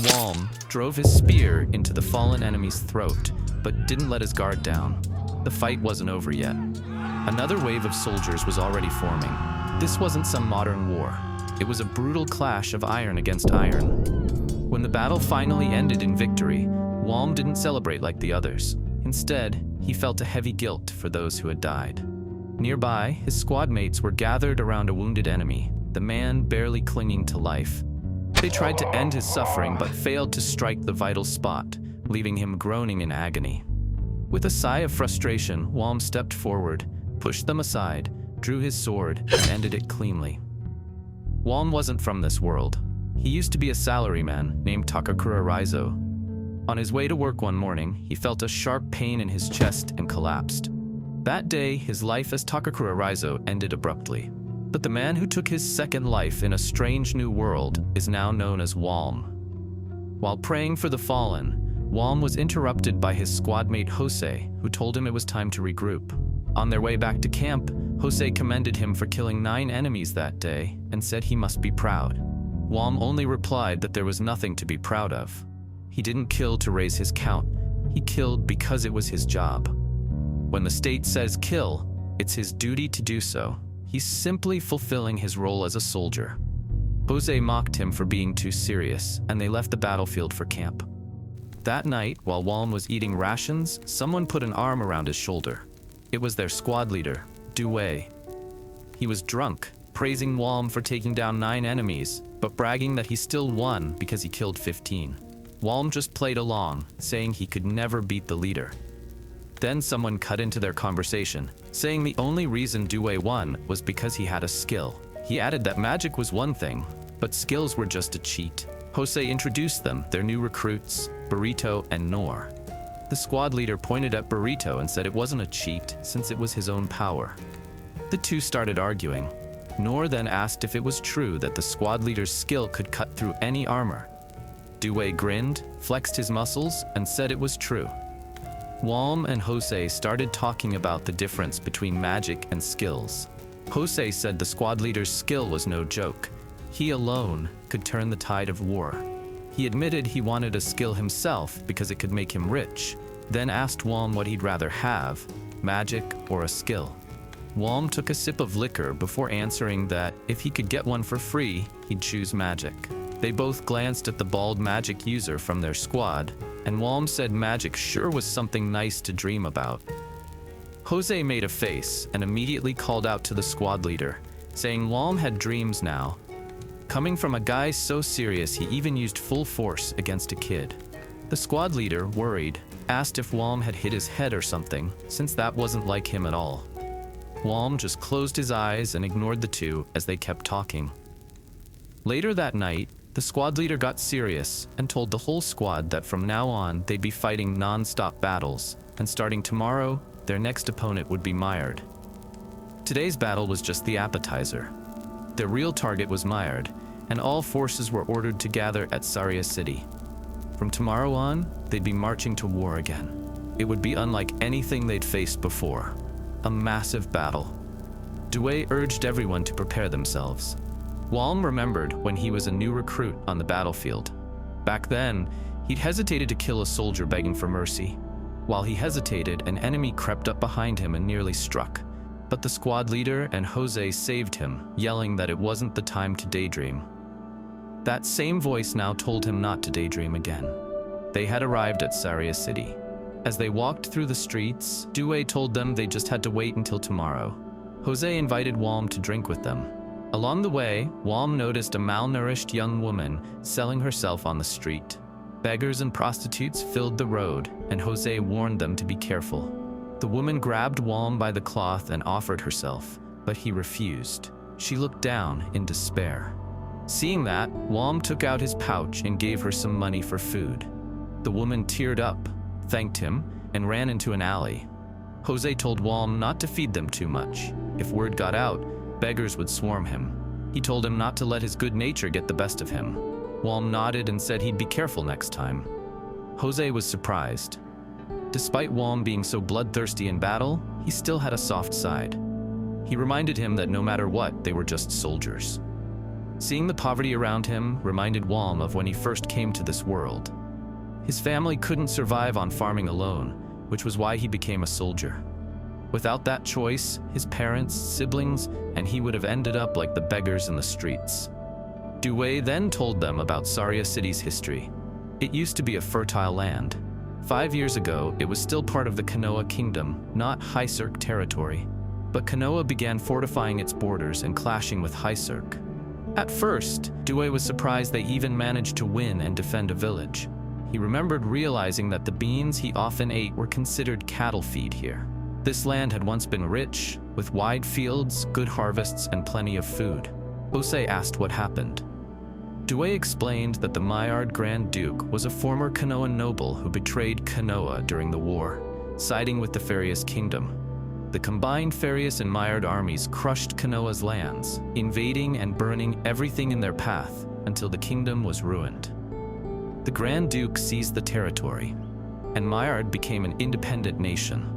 Walm drove his spear into the fallen enemy's throat, but didn't let his guard down. The fight wasn't over yet. Another wave of soldiers was already forming. This wasn't some modern war. It was a brutal clash of iron against iron. When the battle finally ended in victory, Walm didn't celebrate like the others. Instead, he felt a heavy guilt for those who had died. Nearby, his squad mates were gathered around a wounded enemy, the man barely clinging to life. They tried to end his suffering but failed to strike the vital spot, leaving him groaning in agony. With a sigh of frustration, Walm stepped forward, pushed them aside, drew his sword, and ended it cleanly. Walm wasn't from this world. He used to be a salaryman named Takakura Raizou. On his way to work one morning, he felt a sharp pain in his chest and collapsed. That day, his life as Takakura Raizou ended abruptly. But the man who took his second life in a strange new world is now known as Walm. While praying for the fallen, Walm was interrupted by his squadmate Jose, who told him it was time to regroup. On their way back to camp, Jose commended him for killing 9 enemies that day and said he must be proud. Walm only replied that there was nothing to be proud of. He didn't kill to raise his count. He killed because it was his job. When the state says kill, it's his duty to do so. He's simply fulfilling his role as a soldier. Jose mocked him for being too serious, and they left the battlefield for camp. That night, while Walm was eating rations, someone put an arm around his shoulder. It was their squad leader, Due. He was drunk, praising Walm for taking down 9 enemies, but bragging that he still won because he killed 15. Walm just played along, saying he could never beat the leader. Then someone cut into their conversation, saying the only reason Due won was because he had a skill. He added that magic was one thing, but skills were just a cheat. Jose introduced them, their new recruits, Burrito and Nor. The squad leader pointed at Burrito and said it wasn't a cheat, since it was his own power. The two started arguing. Nor then asked if it was true that the squad leader's skill could cut through any armor. Due grinned, flexed his muscles, and said it was true. Walm and Jose started talking about the difference between magic and skills. Jose said the squad leader's skill was no joke. He alone could turn the tide of war. He admitted he wanted a skill himself because it could make him rich, then asked Walm what he'd rather have, magic or a skill. Walm took a sip of liquor before answering that if he could get one for free, he'd choose magic. They both glanced at the bald magic user from their squad, and Walm said magic sure was something nice to dream about. Jose made a face and immediately called out to the squad leader, saying Walm had dreams now. Coming from a guy so serious he even used full force against a kid. The squad leader, worried, asked if Walm had hit his head or something, since that wasn't like him at all. Walm just closed his eyes and ignored the two as they kept talking. Later that night, the squad leader got serious and told the whole squad that from now on they'd be fighting non-stop battles, and starting tomorrow, their next opponent would be Myard. Today's battle was just the appetizer. Their real target was Myard, and all forces were ordered to gather at Saria city. From tomorrow on, they'd be marching to war again. It would be unlike anything they'd faced before. A massive battle. Due urged everyone to prepare themselves. Walm remembered when he was a new recruit on the battlefield. Back then, he'd hesitated to kill a soldier begging for mercy. While he hesitated, an enemy crept up behind him and nearly struck. But the squad leader and Jose saved him, yelling that it wasn't the time to daydream. That same voice now told him not to daydream again. They had arrived at Saria city. As they walked through the streets, Due told them they just had to wait until tomorrow. Jose invited Walm to drink with them. Along the way, Walm noticed a malnourished young woman selling herself on the street. Beggars and prostitutes filled the road, and Jose warned them to be careful. The woman grabbed Walm by the cloth and offered herself, but he refused. She looked down in despair. Seeing that, Walm took out his pouch and gave her some money for food. The woman teared up, thanked him, and ran into an alley. Jose told Walm not to feed them too much. If word got out, beggars would swarm him. He told him not to let his good nature get the best of him. Walm nodded and said he'd be careful next time. Jose was surprised. Despite Walm being so bloodthirsty in battle, he still had a soft side. He reminded him that no matter what, they were just soldiers. Seeing the poverty around him reminded Walm of when he first came to this world. His family couldn't survive on farming alone, which was why he became a soldier. Without that choice, his parents, siblings, and he would have ended up like the beggars in the streets. Due then told them about Saria City's history. It used to be a fertile land. 5 years ago, it was still part of the Konoha Kingdom, not Highserk territory. But Konoha began fortifying its borders and clashing with Highserk. At first, Due was surprised they even managed to win and defend a village. He remembered realizing that the beans he often ate were considered cattle feed here. This land had once been rich, with wide fields, good harvests, and plenty of food. Hosei asked what happened. Due explained that the Myard Grand Duke was a former Konoha noble who betrayed Konoha during the war, siding with the Ferrius Kingdom. The combined Ferrius and Myard armies crushed Konoha's lands, invading and burning everything in their path until the kingdom was ruined. The Grand Duke seized the territory, and Myard became an independent nation.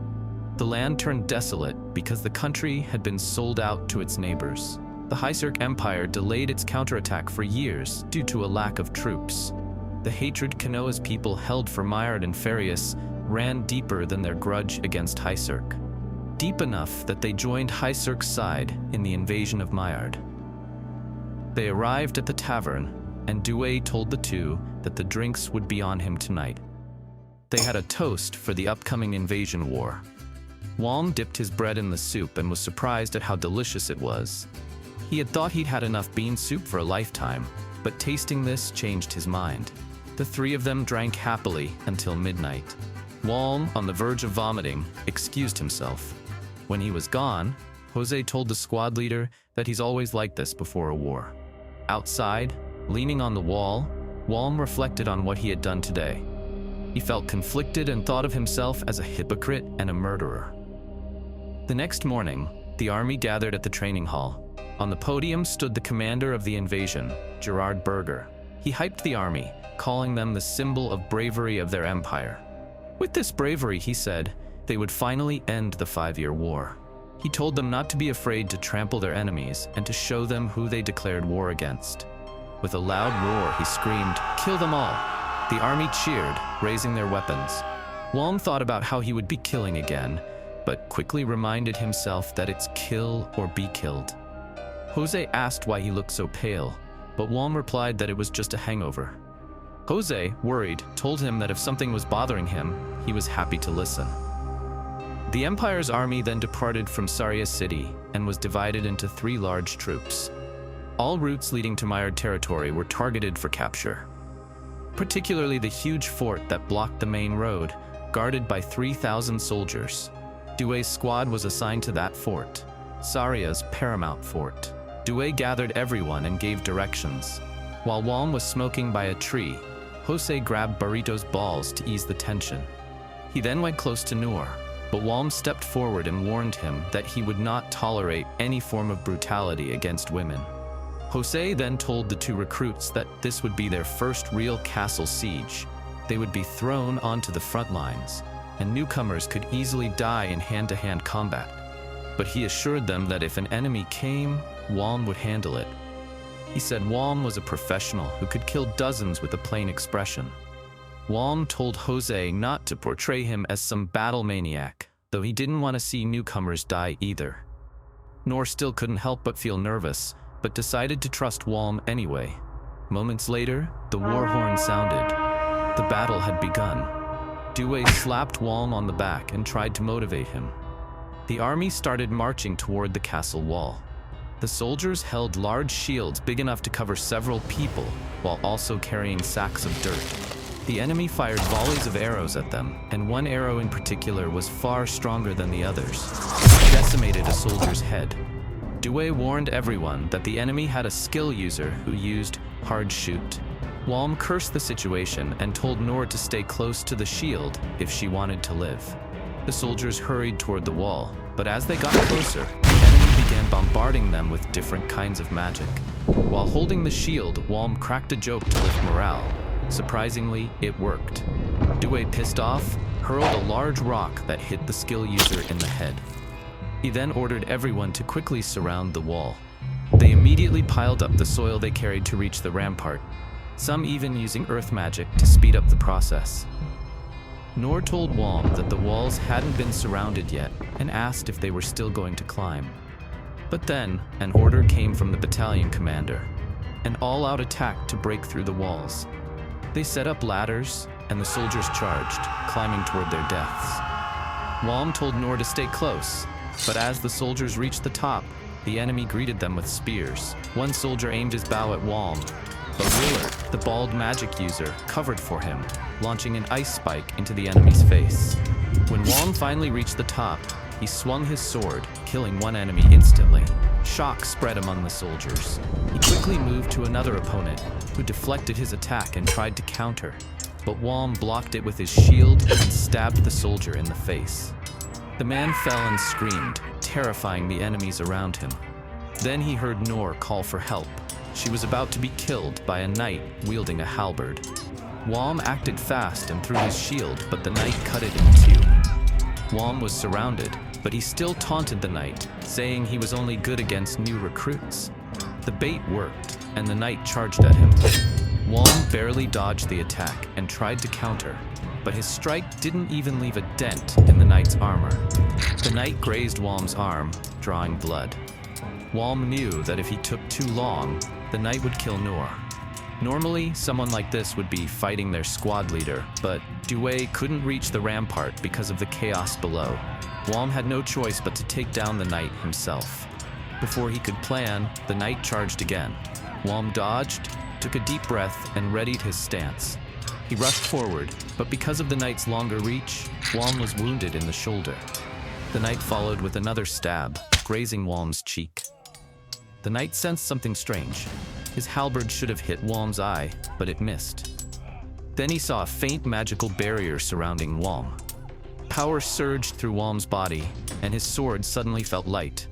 The land turned desolate because the country had been sold out to its neighbors. The Highserk Empire delayed its counterattack for years due to a lack of troops. The hatred Konoha's people held for Myard and Ferrius ran deeper than their grudge against Highserk. Deep enough that they joined Highserk's side in the invasion of Myard. They arrived at the tavern, and Due told the two that the drinks would be on him tonight. They had a toast for the upcoming invasion war. Walm dipped his bread in the soup and was surprised at how delicious it was. He had thought he'd had enough bean soup for a lifetime, but tasting this changed his mind. The three of them drank happily until midnight. Walm, on the verge of vomiting, excused himself. When he was gone, Hosei told the squad leader that he's always like this before a war. Outside, leaning on the wall, Walm reflected on what he had done today. He felt conflicted and thought of himself as a hypocrite and a murderer. The next morning, the army gathered at the training hall. On the podium stood the commander of the invasion, Gerard Berger. He hyped the army, calling them the symbol of bravery of their empire. With this bravery, he said, they would finally end the 5-year war. He told them not to be afraid to trample their enemies and to show them who they declared war against. With a loud roar, he screamed, "Kill them all!" The army cheered, raising their weapons. Walm thought about how he would be killing again, but quickly reminded himself that it's kill or be killed. Hosei asked why he looked so pale, but Walm replied that it was just a hangover. Hosei, worried, told him that if something was bothering him, he was happy to listen. The Empire's army then departed from Saria City and was divided into 3 large troops. All routes leading to Myard territory were targeted for capture, particularly the huge fort that blocked the main road, guarded by 3,000 soldiers. Due's squad was assigned to that fort, Saria's paramount fort. Due gathered everyone and gave directions. While Walm was smoking by a tree, Hosei grabbed Burrito's balls to ease the tension. He then went close to Noor, but Walm stepped forward and warned him that he would not tolerate any form of brutality against women. Hosei then told the 2 recruits that this would be their first real castle siege. They would be thrown onto the front lines, and newcomers could easily die in hand-to-hand combat. But he assured them that if an enemy came, Walm would handle it. He said Walm was a professional who could kill dozens with a plain expression. Walm told Hosei not to portray him as some battle maniac, though he didn't want to see newcomers die either. Noor still couldn't help but feel nervous, but decided to trust Walm anyway. Moments later, the war horn sounded. The battle had begun. Due slapped Walm on the back and tried to motivate him. The army started marching toward the castle wall. The soldiers held large shields big enough to cover several people, while also carrying sacks of dirt. The enemy fired volleys of arrows at them, and one arrow in particular was far stronger than the others. It decimated a soldier's head. Due warned everyone that the enemy had a skill user who used hard shoot. Walm cursed the situation and told Noor to stay close to the shield if she wanted to live. The soldiers hurried toward the wall, but as they got closer, the enemy began bombarding them with different kinds of magic. While holding the shield, Walm cracked a joke to lift morale. Surprisingly, it worked. Due, pissed off, hurled a large rock that hit the skill user in the head. He then ordered everyone to quickly surround the wall. They immediately piled up the soil they carried to reach the rampart, some even using earth magic to speed up the process. Noor told Walm that the walls hadn't been surrounded yet and asked if they were still going to climb. But then, an order came from the battalion commander, an all-out attack to break through the walls. They set up ladders, and the soldiers charged, climbing toward their deaths. Walm told Noor to stay close, but as the soldiers reached the top, the enemy greeted them with spears. One soldier aimed his bow at Walm, but Willer, the bald magic user, covered for him, launching an ice spike into the enemy's face. When Walm finally reached the top, he swung his sword, killing one enemy instantly. Shock spread among the soldiers. He quickly moved to another opponent, who deflected his attack and tried to counter, but Walm blocked it with his shield and stabbed the soldier in the face. The man fell and screamed, terrifying the enemies around him. Then he heard Noor call for help. She was about to be killed by a knight wielding a halberd. Walm acted fast and threw his shield, but the knight cut it in two. Walm was surrounded, but he still taunted the knight, saying he was only good against new recruits. The bait worked, and the knight charged at him. Walm barely dodged the attack and tried to counter, but his strike didn't even leave a dent in the knight's armor. The knight grazed Walm's arm, drawing blood. Walm knew that if he took too long, the knight would kill Noor. Normally, someone like this would be fighting their squad leader, but Due couldn't reach the rampart because of the chaos below. Walm had no choice but to take down the knight himself. Before he could plan, the knight charged again. Walm dodged, took a deep breath, and readied his stance. He rushed forward, but because of the knight's longer reach, Walm was wounded in the shoulder. The knight followed with another stab, grazing Walm's cheek. The knight sensed something strange. His halberd should have hit Walm's eye, but it missed. Then he saw a faint magical barrier surrounding Walm. Power surged through Walm's body, and his sword suddenly felt light.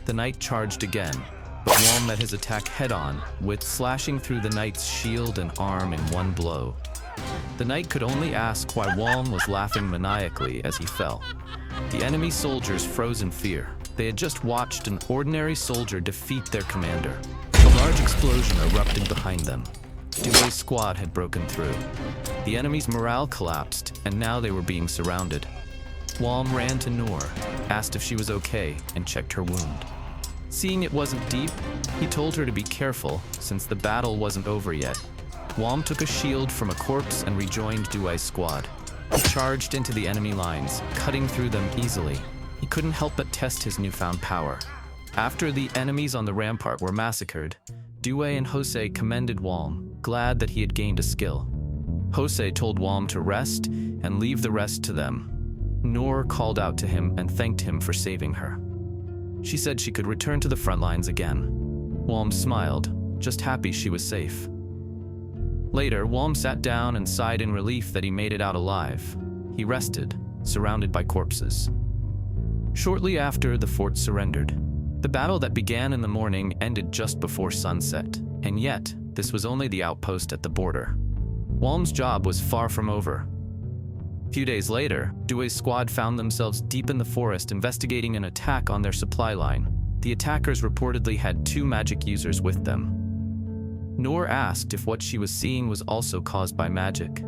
The knight charged again, but Walm met his attack head-on, with slashing through the knight's shield and arm in one blow. The knight could only ask why Walm was laughing maniacally as he fell. The enemy soldiers froze in fear. They had just watched an ordinary soldier defeat their commander. A large explosion erupted behind them. Due's squad had broken through. The enemy's morale collapsed, and now they were being surrounded. Walm ran to Noor, asked if she was okay, and checked her wound. Seeing it wasn't deep, he told her to be careful, since the battle wasn't over yet. Walm took a shield from a corpse and rejoined Due's squad. He charged into the enemy lines, cutting through them easily. He couldn't help but test his newfound power. After the enemies on the rampart were massacred, Due and Jose commended Walm, glad that he had gained a skill. Jose told Walm to rest and leave the rest to them. Noor called out to him and thanked him for saving her. She said she could return to the front lines again. Walm smiled, just happy she was safe. Later, Walm sat down and sighed in relief that he made it out alive. He rested, surrounded by corpses. Shortly after, the fort surrendered. The battle that began in the morning ended just before sunset, and yet, this was only the outpost at the border. Walm's job was far from over. A few days later, Due's squad found themselves deep in the forest investigating an attack on their supply line. The attackers reportedly had 2 magic users with them. Noor asked if what she was seeing was also caused by magic.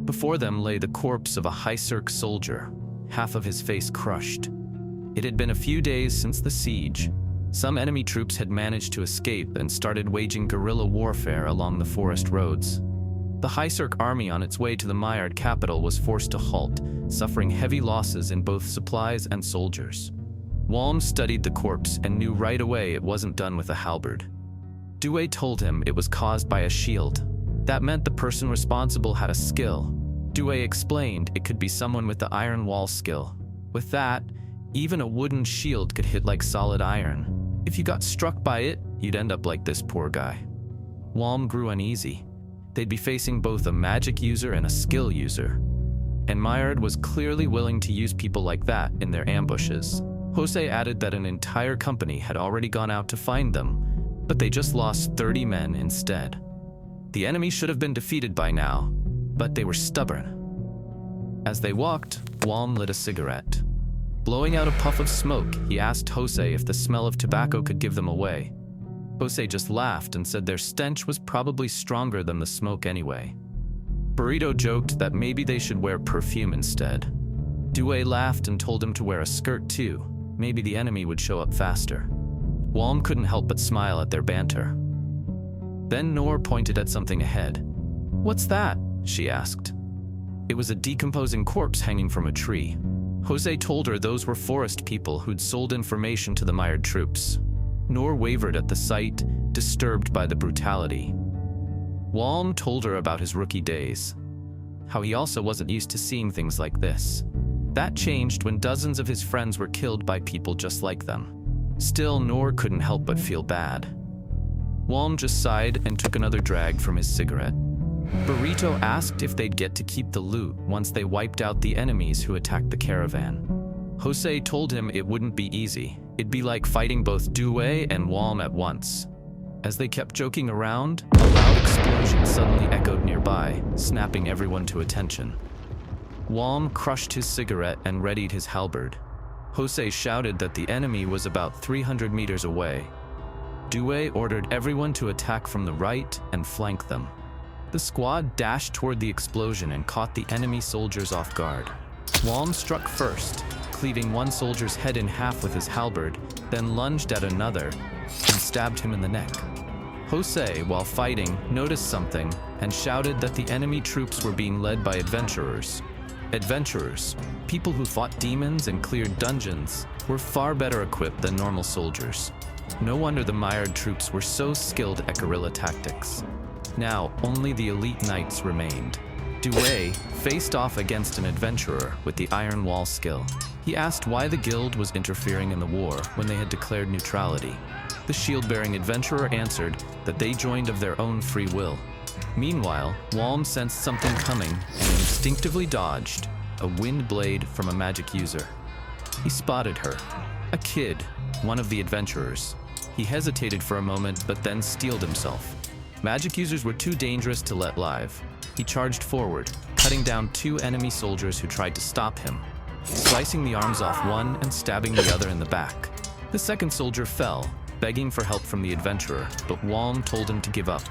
Before them lay the corpse of a Highserk soldier, half of his face crushed. It had been a few days since the siege. Some enemy troops had managed to escape and started waging guerrilla warfare along the forest roads. The Highserk army on its way to the Myard capital was forced to halt, suffering heavy losses in both supplies and soldiers. Walm studied the corpse and knew right away it wasn't done with a halberd. Due told him it was caused by a shield. That meant the person responsible had a skill. Due explained it could be someone with the iron wall skill. With that, even a wooden shield could hit like solid iron. If you got struck by it, you'd end up like this poor guy. Walm grew uneasy. They'd be facing both a magic user and a skill user. And Myard was clearly willing to use people like that in their ambushes. Jose added that an entire company had already gone out to find them, but they just lost 30 men instead. The enemy should have been defeated by now, but they were stubborn. As they walked, Walm lit a cigarette. Blowing out a puff of smoke, he asked Jose if the smell of tobacco could give them away. Jose just laughed and said their stench was probably stronger than the smoke anyway. Burrito joked that maybe they should wear perfume instead. Due laughed and told him to wear a skirt too. Maybe the enemy would show up faster. Walm couldn't help but smile at their banter. Then Noor pointed at something ahead. "What's that?" she asked. It was a decomposing corpse hanging from a tree. Jose told her those were forest people who'd sold information to the Myard troops. Noor wavered at the sight, disturbed by the brutality. Walm told her about his rookie days, how he also wasn't used to seeing things like this. That changed when dozens of his friends were killed by people just like them. Still, Noor couldn't help but feel bad. Walm just sighed and took another drag from his cigarette. Burrito asked if they'd get to keep the loot once they wiped out the enemies who attacked the caravan. Jose told him it wouldn't be easy. It'd be like fighting both Due and Walm at once. As they kept joking around, a loud explosion suddenly echoed nearby, snapping everyone to attention. Walm crushed his cigarette and readied his halberd. Jose shouted that the enemy was about 300 meters away. Due ordered everyone to attack from the right and flank them. The squad dashed toward the explosion and caught the enemy soldiers off guard. Walm struck first, cleaving one soldier's head in half with his halberd, then lunged at another and stabbed him in the neck. Jose, while fighting, noticed something and shouted that the enemy troops were being led by adventurers. Adventurers, people who fought demons and cleared dungeons, were far better equipped than normal soldiers. No wonder the Myard troops were so skilled at guerrilla tactics. Now, only the elite knights remained. Due faced off against an adventurer with the Iron Wall skill. He asked why the guild was interfering in the war when they had declared neutrality. The shield-bearing adventurer answered that they joined of their own free will. Meanwhile, Walm sensed something coming and instinctively dodged, a wind blade from a magic user. He spotted her, a kid, one of the adventurers. He hesitated for a moment but then steeled himself. Magic users were too dangerous to let live. He charged forward, cutting down two enemy soldiers who tried to stop him, slicing the arms off one and stabbing the other in the back. The second soldier fell, begging for help from the adventurer, but Walm told him to give up.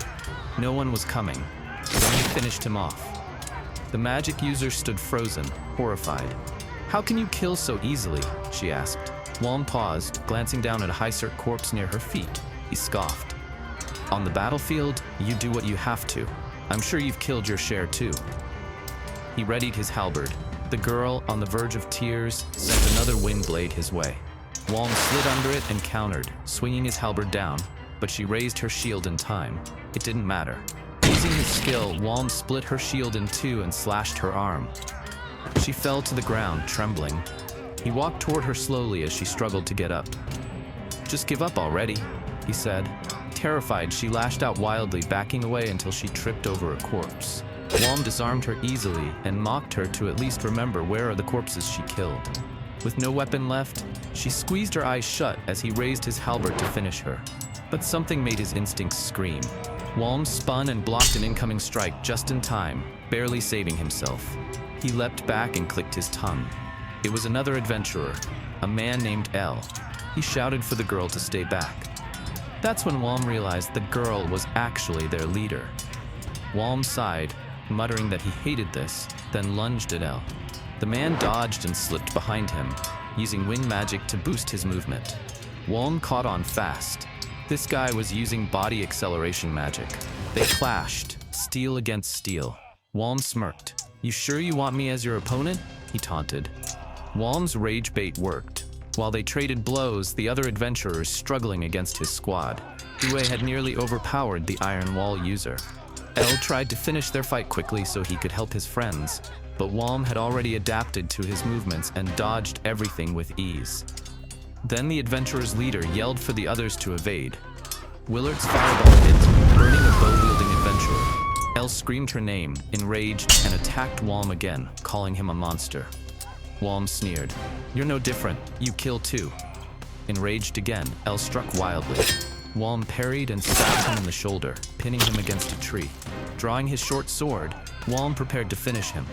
No one was coming. Then he finished him off. The magic user stood frozen, horrified. "How can you kill so easily?" she asked. Walm paused, glancing down at a Highserk corpse near her feet. He scoffed. "On the battlefield, you do what you have to. I'm sure you've killed your share too." He readied his halberd. The girl, on the verge of tears, sent another wind blade his way. Walm slid under it and countered, swinging his halberd down, but she raised her shield in time. It didn't matter. Using his skill, Walm split her shield in two and slashed her arm. She fell to the ground, trembling. He walked toward her slowly as she struggled to get up. "Just give up already," he said. Terrified, she lashed out wildly, backing away until she tripped over a corpse. Walm disarmed her easily and mocked her to at least remember where are the corpses she killed. With no weapon left, she squeezed her eyes shut as he raised his halberd to finish her. But something made his instincts scream. Walm spun and blocked an incoming strike just in time, barely saving himself. He leapt back and clicked his tongue. It was another adventurer, a man named L. He shouted for the girl to stay back. That's when Walm realized the girl was actually their leader. Walm sighed, muttering that he hated this, then lunged at L. The man dodged and slipped behind him, using wind magic to boost his movement. Walm caught on fast. This guy was using body acceleration magic. They clashed, steel against steel. Walm smirked. "You sure you want me as your opponent?" he taunted. Walm's rage bait worked. While they traded blows, the other adventurers struggling against his squad. Due had nearly overpowered the Iron Wall user. L tried to finish their fight quickly so he could help his friends, but Walm had already adapted to his movements and dodged everything with ease. Then the adventurer's leader yelled for the others to evade. Willard's fireball hit, burning a bow-wielding adventurer. L screamed her name, enraged, and attacked Walm again, calling him a monster. Walm sneered. "You're no different. You kill too." Enraged again, L struck wildly. Walm parried and stabbed him in the shoulder, pinning him against a tree. Drawing his short sword, Walm prepared to finish him.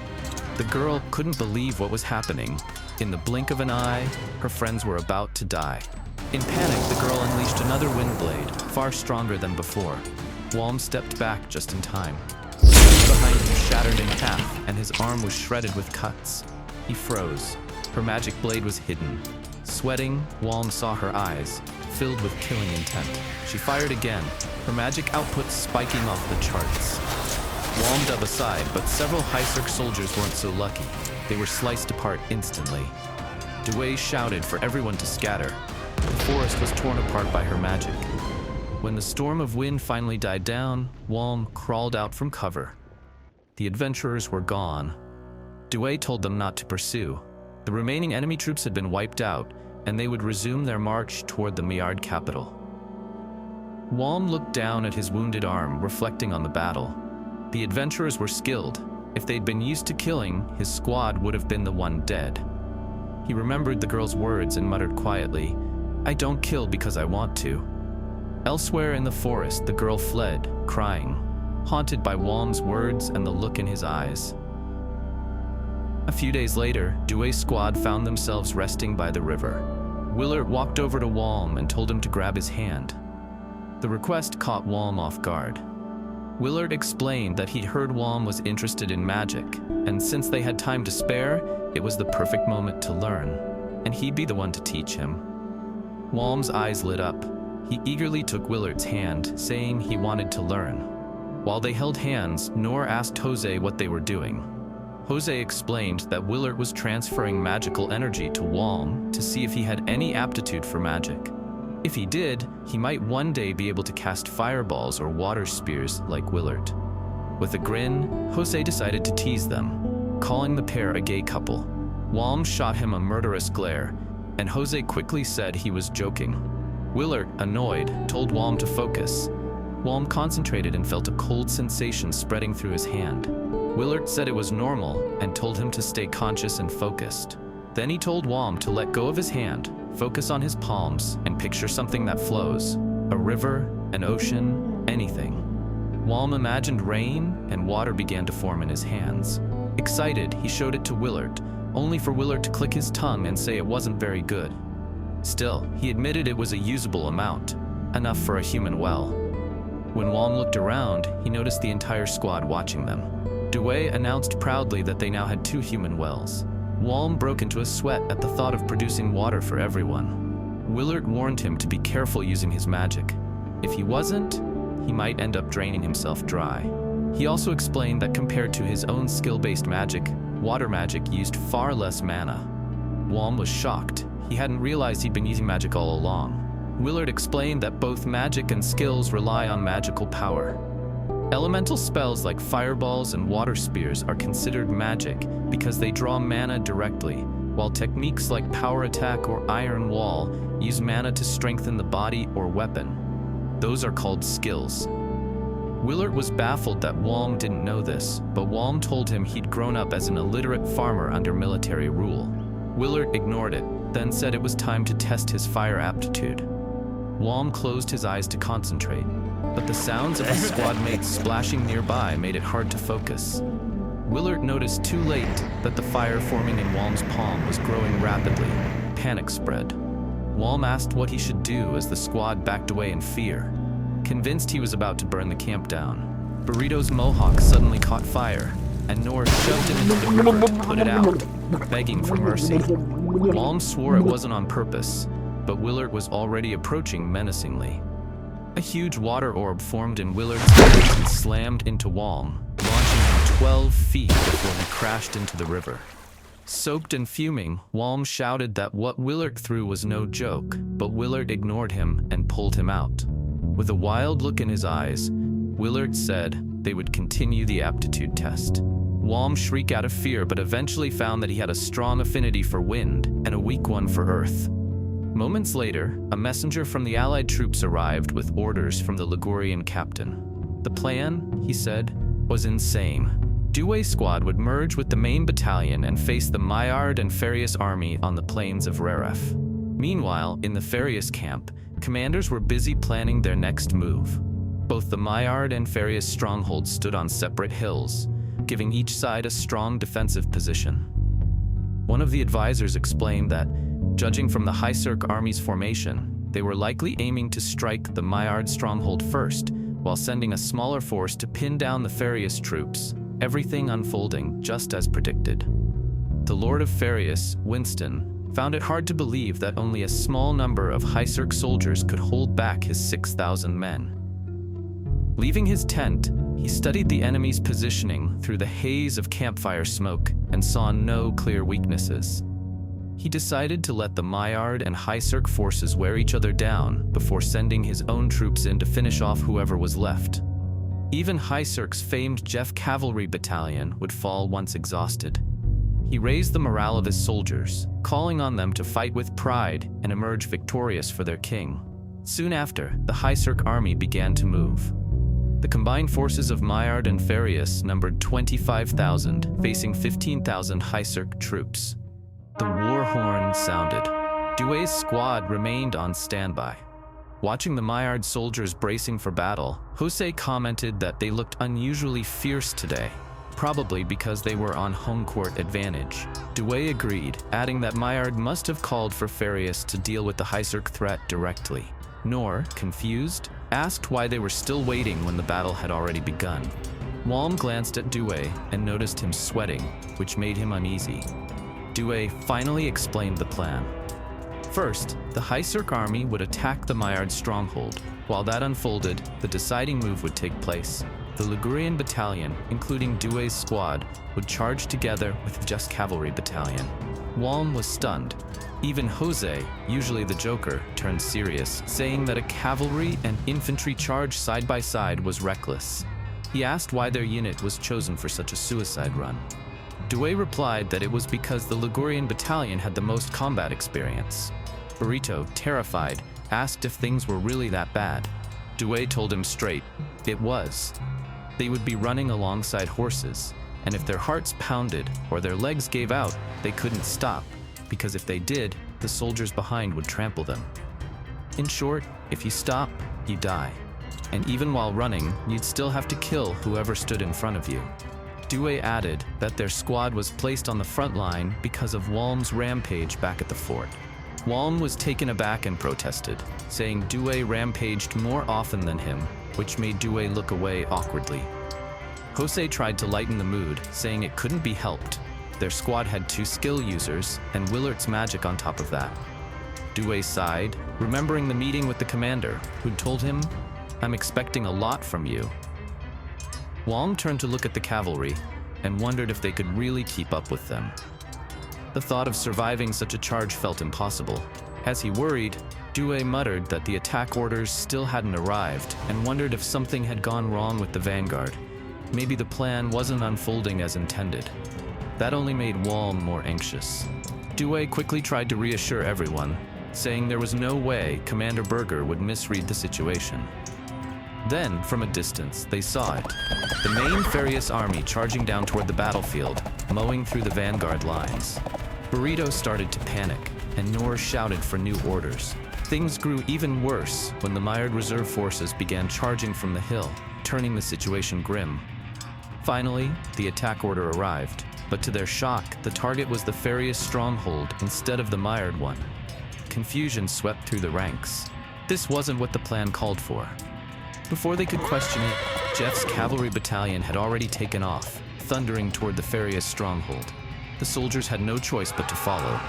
The girl couldn't believe what was happening. In the blink of an eye, her friends were about to die. In panic, the girl unleashed another wind blade, far stronger than before. Walm stepped back just in time. The tree behind him shattered in half, and his arm was shredded with cuts. He froze. Her magic blade was hidden. Sweating, Walm saw her eyes, filled with killing intent. She fired again, her magic output spiking off the charts. Walm dove aside, but several Highserk soldiers weren't so lucky. They were sliced apart instantly. Dewey shouted for everyone to scatter. The forest was torn apart by her magic. When the storm of wind finally died down, Walm crawled out from cover. The adventurers were gone. Dewey told them not to pursue. The remaining enemy troops had been wiped out, and they would resume their march toward the Myard capital. Walm looked down at his wounded arm, reflecting on the battle. The adventurers were skilled. If they'd been used to killing, his squad would have been the one dead. He remembered the girl's words and muttered quietly, "I don't kill because I want to." Elsewhere in the forest, the girl fled, crying, haunted by Walm's words and the look in his eyes. A few days later, Dewey's squad found themselves resting by the river. Willard walked over to Walm and told him to grab his hand. The request caught Walm off guard. Willard explained that he'd heard Walm was interested in magic, and since they had time to spare, it was the perfect moment to learn, and he'd be the one to teach him. Walm's eyes lit up. He eagerly took Willard's hand, saying he wanted to learn. While they held hands, Noor asked Jose what they were doing. Jose explained that Willard was transferring magical energy to Walm to see if he had any aptitude for magic. If he did, he might one day be able to cast fireballs or water spears like Willard. With a grin, Jose decided to tease them, calling the pair a gay couple. Walm shot him a murderous glare, and Jose quickly said he was joking. Willard, annoyed, told Walm to focus. Walm concentrated and felt a cold sensation spreading through his hand. Willard said it was normal and told him to stay conscious and focused. Then he told Walm to let go of his hand, focus on his palms, and picture something that flows. A river, an ocean, anything. Walm imagined rain, and water began to form in his hands. Excited, he showed it to Willard, only for Willard to click his tongue and say it wasn't very good. Still, he admitted it was a usable amount, enough for a human well. When Walm looked around, he noticed the entire squad watching them. Dewey announced proudly that they now had 2 human wells. Walm broke into a sweat at the thought of producing water for everyone. Willard warned him to be careful using his magic. If he wasn't, he might end up draining himself dry. He also explained that compared to his own skill-based magic, water magic used far less mana. Walm was shocked. He hadn't realized he'd been using magic all along. Willard explained that both magic and skills rely on magical power. Elemental spells like fireballs and water spears are considered magic because they draw mana directly, while techniques like power attack or iron wall use mana to strengthen the body or weapon. Those are called skills. Willard was baffled that Walm didn't know this, but Walm told him he'd grown up as an illiterate farmer under military rule. Willard ignored it, then said it was time to test his fire aptitude. Walm closed his eyes to concentrate, but the sounds of his squad mates splashing nearby made it hard to focus. Willard noticed too late that the fire forming in Walm's palm was growing rapidly. Panic spread. Walm asked what he should do as the squad backed away in fear. Convinced he was about to burn the camp down, Burrito's mohawk suddenly caught fire, and Noor shoved him into the river to put it out, begging for mercy. Walm swore it wasn't on purpose, but Willard was already approaching menacingly. A huge water orb formed in Willard's hand and slammed into Walm, launching him 12 feet before he crashed into the river. Soaked and fuming, Walm shouted that what Willard threw was no joke, but Willard ignored him and pulled him out. With a wild look in his eyes, Willard said they would continue the aptitude test. Walm shrieked out of fear, but eventually found that he had a strong affinity for wind and a weak one for earth. Moments later, a messenger from the Allied troops arrived with orders from the Ligurian captain. The plan, he said, was insane. Dewey's squad would merge with the main battalion and face the Myard and Ferrius army on the plains of Reref. Meanwhile, in the Ferrius camp, commanders were busy planning their next move. Both the Myard and Ferrius strongholds stood on separate hills, giving each side a strong defensive position. One of the advisors explained that, judging from the Highserk army's formation, They were likely aiming to strike the Myard stronghold first, while sending a smaller force to pin down the Ferrius troops, everything unfolding just as predicted. The Lord of Ferrius, Winston, found it hard to believe that only a small number of Highserk soldiers could hold back his 6,000 men. Leaving his tent, he studied the enemy's positioning through the haze of campfire smoke and saw no clear weaknesses. He decided to let the Myard and Highserk forces wear each other down before sending his own troops in to finish off whoever was left. Even Highserk's famed Jeff Cavalry Battalion would fall once exhausted. He raised the morale of his soldiers, calling on them to fight with pride and emerge victorious for their king. Soon after, the Highserk army began to move. The combined forces of Myard and Ferrius numbered 25,000, facing 15,000 Highserk troops. The war horn sounded. Due's squad remained on standby. Watching the Myard soldiers bracing for battle, Jose commented that they looked unusually fierce today, probably because they were on home court advantage. Due agreed, adding that Myard must have called for Ferrius to deal with the Highserk threat directly. Nor, confused, asked why they were still waiting when the battle had already begun. Walm glanced at Due and noticed him sweating, which made him uneasy. Due finally explained the plan. First, the Highserk army would attack the Myard stronghold. While that unfolded, the deciding move would take place. The Ligurian battalion, including Due's squad, would charge together with just cavalry battalion. Walm was stunned. Even Jose, usually the joker, turned serious, saying that a cavalry and infantry charge side by side was reckless. He asked why their unit was chosen for such a suicide run. Due replied that it was because the Ligurian battalion had the most combat experience. Burrito, terrified, asked if things were really that bad. Due told him straight, it was. They would be running alongside horses, and if their hearts pounded or their legs gave out, they couldn't stop, because if they did, the soldiers behind would trample them. In short, if you stop, you die. And even while running, you'd still have to kill whoever stood in front of you. Due added that their squad was placed on the front line because of Walm's rampage back at the fort. Walm was taken aback and protested, saying Due rampaged more often than him, which made Due look away awkwardly. Jose tried to lighten the mood, saying it couldn't be helped. Their squad had 2 skill users, and Willert's magic on top of that. Due sighed, remembering the meeting with the commander, who'd told him, "I'm expecting a lot from you." Walm turned to look at the cavalry, and wondered if they could really keep up with them. The thought of surviving such a charge felt impossible. As he worried, Due muttered that the attack orders still hadn't arrived, and wondered if something had gone wrong with the vanguard. Maybe the plan wasn't unfolding as intended. That only made Walm more anxious. Due quickly tried to reassure everyone, saying there was no way Commander Berger would misread the situation. Then, from a distance, they saw it. The main Ferrius army charging down toward the battlefield, mowing through the vanguard lines. Burrito started to panic, and Noor shouted for new orders. Things grew even worse when the Myard reserve forces began charging from the hill, turning the situation grim. Finally, the attack order arrived, but to their shock, the target was the Ferrius stronghold instead of the Myard one. Confusion swept through the ranks. This wasn't what the plan called for. Before they could question it, Jeff's cavalry battalion had already taken off, thundering toward the Ferrius stronghold. The soldiers had no choice but to follow.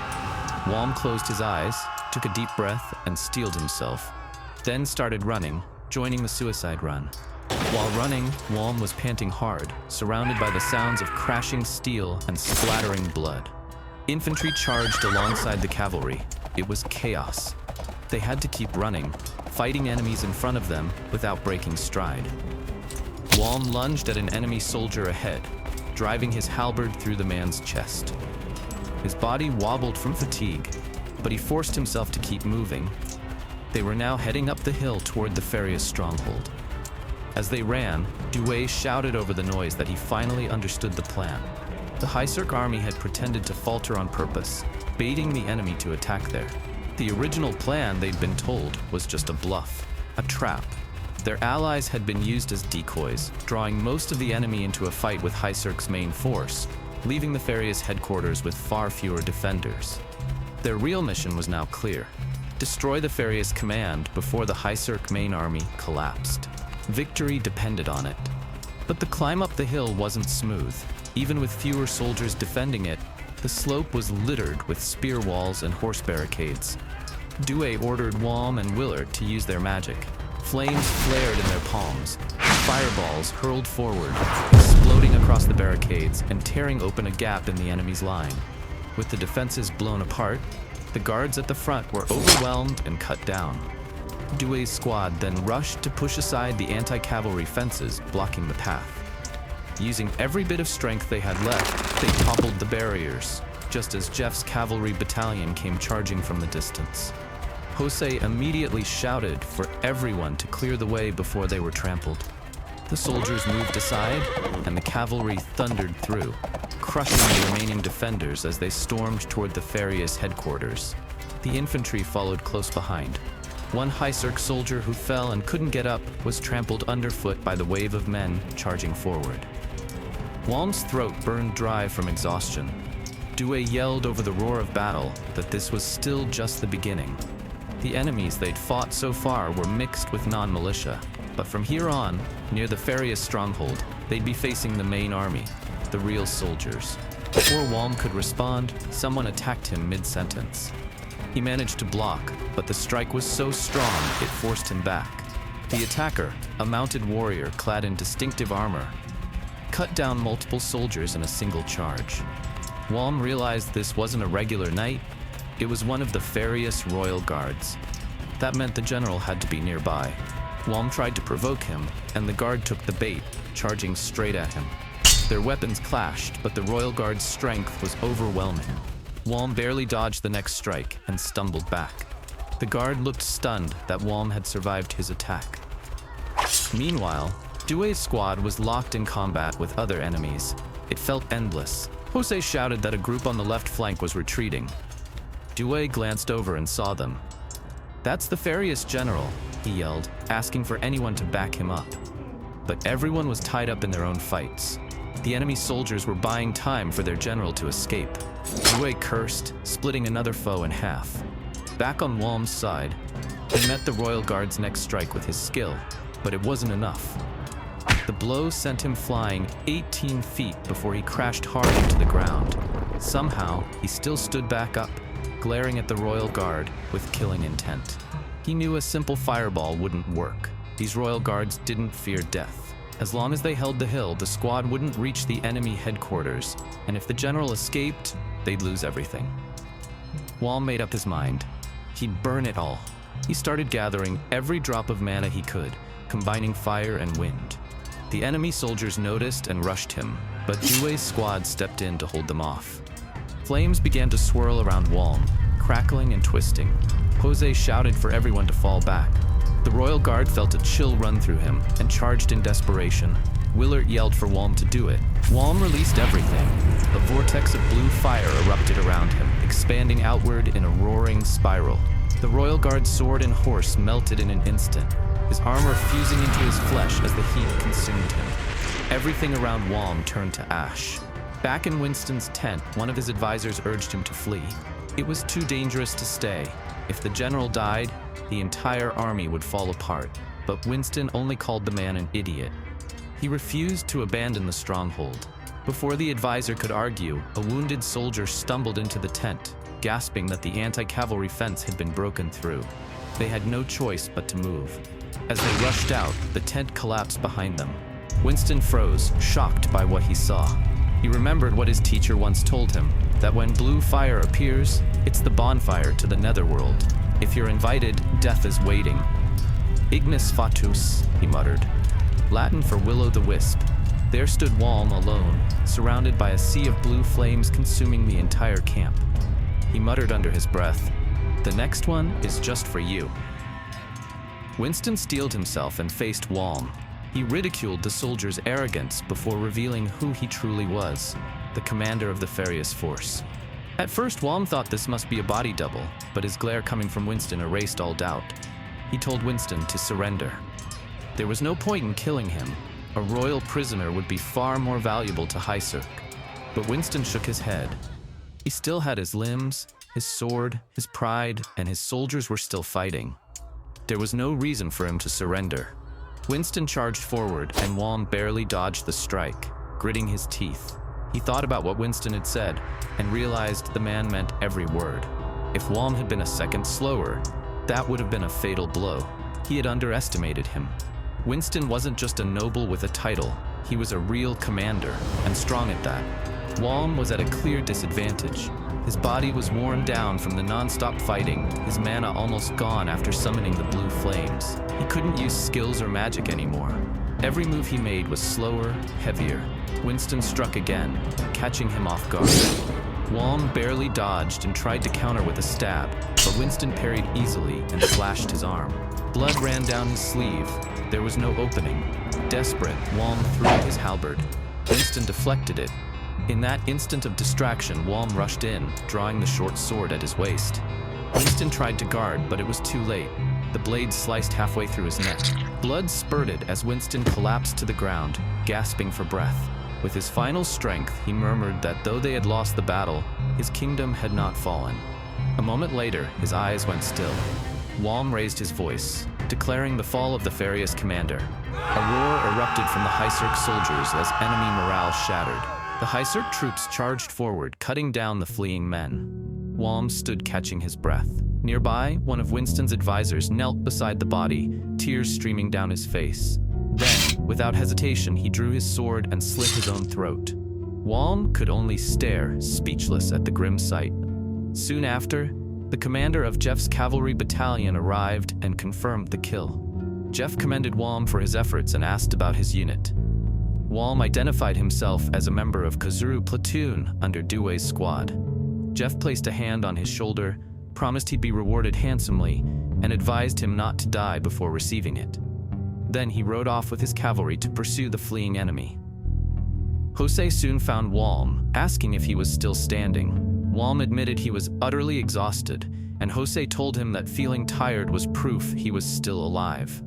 Walm closed his eyes, took a deep breath, and steeled himself, then started running, joining the suicide run. While running, Walm was panting hard, surrounded by the sounds of crashing steel and splattering blood. Infantry charged alongside the cavalry. It was chaos. They had to keep running, fighting enemies in front of them without breaking stride. Walm lunged at an enemy soldier ahead, driving his halberd through the man's chest. His body wobbled from fatigue, but he forced himself to keep moving. They were now heading up the hill toward the Ferrius stronghold. As they ran, Due shouted over the noise that he finally understood the plan. The Highserk army had pretended to falter on purpose, baiting the enemy to attack there. The original plan, they'd been told, was just a bluff, a trap. Their allies had been used as decoys, drawing most of the enemy into a fight with Highserk's main force, leaving the Ferrius headquarters with far fewer defenders. Their real mission was now clear: destroy the Ferrius command before the Highserk main army collapsed. Victory depended on it. But the climb up the hill wasn't smooth. Even with fewer soldiers defending it, the slope was littered with spear walls and horse barricades. Due ordered Walm and Willard to use their magic. Flames flared in their palms. Fireballs hurled forward, exploding across the barricades and tearing open a gap in the enemy's line. With the defenses blown apart, the guards at the front were overwhelmed and cut down. Due's squad then rushed to push aside the anti-cavalry fences blocking the path. Using every bit of strength they had left, they toppled the barriers, just as Jeff's cavalry battalion came charging from the distance. Jose immediately shouted for everyone to clear the way before they were trampled. The soldiers moved aside, and the cavalry thundered through, crushing the remaining defenders as they stormed toward the Ferrius headquarters. The infantry followed close behind. One Highserk soldier who fell and couldn't get up was trampled underfoot by the wave of men charging forward. Walm's throat burned dry from exhaustion. Due yelled over the roar of battle that this was still just the beginning. The enemies they'd fought so far were mixed with non-militia, but from here on, near the Ferrius stronghold, they'd be facing the main army, the real soldiers. Before Walm could respond, someone attacked him mid-sentence. He managed to block, but the strike was so strong it forced him back. The attacker, a mounted warrior clad in distinctive armor, cut down multiple soldiers in a single charge. Walm realized this wasn't a regular knight, it was one of the Ferrius royal guards. That meant the general had to be nearby. Walm tried to provoke him, and the guard took the bait, charging straight at him. Their weapons clashed, but the royal guard's strength was overwhelming. Walm barely dodged the next strike and stumbled back. The guard looked stunned that Walm had survived his attack. Meanwhile, Due's squad was locked in combat with other enemies. It felt endless. Jose shouted that a group on the left flank was retreating. Due glanced over and saw them. "That's the Ferrius general," he yelled, asking for anyone to back him up. But everyone was tied up in their own fights. The enemy soldiers were buying time for their general to escape. Due cursed, splitting another foe in half. Back on Walm's side, he met the royal guard's next strike with his skill, but it wasn't enough. The blow sent him flying 18 feet before he crashed hard into the ground. Somehow, he still stood back up, glaring at the royal guard with killing intent. He knew a simple fireball wouldn't work. These royal guards didn't fear death. As long as they held the hill, the squad wouldn't reach the enemy headquarters, and if the general escaped, they'd lose everything. Walm made up his mind. He'd burn it all. He started gathering every drop of mana he could, combining fire and wind. The enemy soldiers noticed and rushed him, but Due's squad stepped in to hold them off. Flames began to swirl around Walm, crackling and twisting. Jose shouted for everyone to fall back. The royal guard felt a chill run through him and charged in desperation. Willard yelled for Walm to do it. Walm released everything. A vortex of blue fire erupted around him, expanding outward in a roaring spiral. The royal guard's sword and horse melted in an instant, his armor fusing into his flesh as the heat consumed him. Everything around Walm turned to ash. Back in Winston's tent, one of his advisors urged him to flee. It was too dangerous to stay. If the general died, the entire army would fall apart, but Winston only called the man an idiot. He refused to abandon the stronghold. Before the advisor could argue, a wounded soldier stumbled into the tent, gasping that the anti-cavalry fence had been broken through. They had no choice but to move. As they rushed out, the tent collapsed behind them. Winston froze, shocked by what he saw. He remembered what his teacher once told him, that when blue fire appears, it's the bonfire to the netherworld. If you're invited, death is waiting. Ignis fatus, he muttered, Latin for will-o'-the-wisp. There stood Walm alone, surrounded by a sea of blue flames consuming the entire camp. He muttered under his breath, "The next one is just for you." Winston steeled himself and faced Walm. He ridiculed the soldier's arrogance before revealing who he truly was, the commander of the Ferrius force. At first, Walm thought this must be a body double, but his glare coming from Winston erased all doubt. He told Winston to surrender. There was no point in killing him. A royal prisoner would be far more valuable to Highserk. But Winston shook his head. He still had his limbs, his sword, his pride, and his soldiers were still fighting. There was no reason for him to surrender. Winston charged forward, and Walm barely dodged the strike, gritting his teeth. He thought about what Winston had said, and realized the man meant every word. If Walm had been a second slower, that would have been a fatal blow. He had underestimated him. Winston wasn't just a noble with a title, he was a real commander, and strong at that. Walm was at a clear disadvantage. His body was worn down from the non-stop fighting, his mana almost gone after summoning the blue flames. He couldn't use skills or magic anymore. Every move he made was slower, heavier. Winston struck again, catching him off guard. Walm barely dodged and tried to counter with a stab, but Winston parried easily and slashed his arm. Blood ran down his sleeve. There was no opening. Desperate, Walm threw his halberd. Winston deflected it. In that instant of distraction, Walm rushed in, drawing the short sword at his waist. Winston tried to guard, but it was too late. The blade sliced halfway through his neck. Blood spurted as Winston collapsed to the ground, gasping for breath. With his final strength, he murmured that though they had lost the battle, his kingdom had not fallen. A moment later, his eyes went still. Walm raised his voice, declaring the fall of the Ferrius commander. A roar erupted from the Highserk soldiers as enemy morale shattered. The Highserk troops charged forward, cutting down the fleeing men. Walm stood catching his breath. Nearby, one of Winston's advisors knelt beside the body, tears streaming down his face. Then, without hesitation, he drew his sword and slit his own throat. Walm could only stare, speechless at the grim sight. Soon after, the commander of Jeff's cavalry battalion arrived and confirmed the kill. Jeff commended Walm for his efforts and asked about his unit. Walm identified himself as a member of Kazuru platoon under Dewey's squad. Jeff placed a hand on his shoulder, promised he'd be rewarded handsomely, and advised him not to die before receiving it. Then he rode off with his cavalry to pursue the fleeing enemy. Jose soon found Walm, asking if he was still standing. Walm admitted he was utterly exhausted, and Jose told him that feeling tired was proof he was still alive.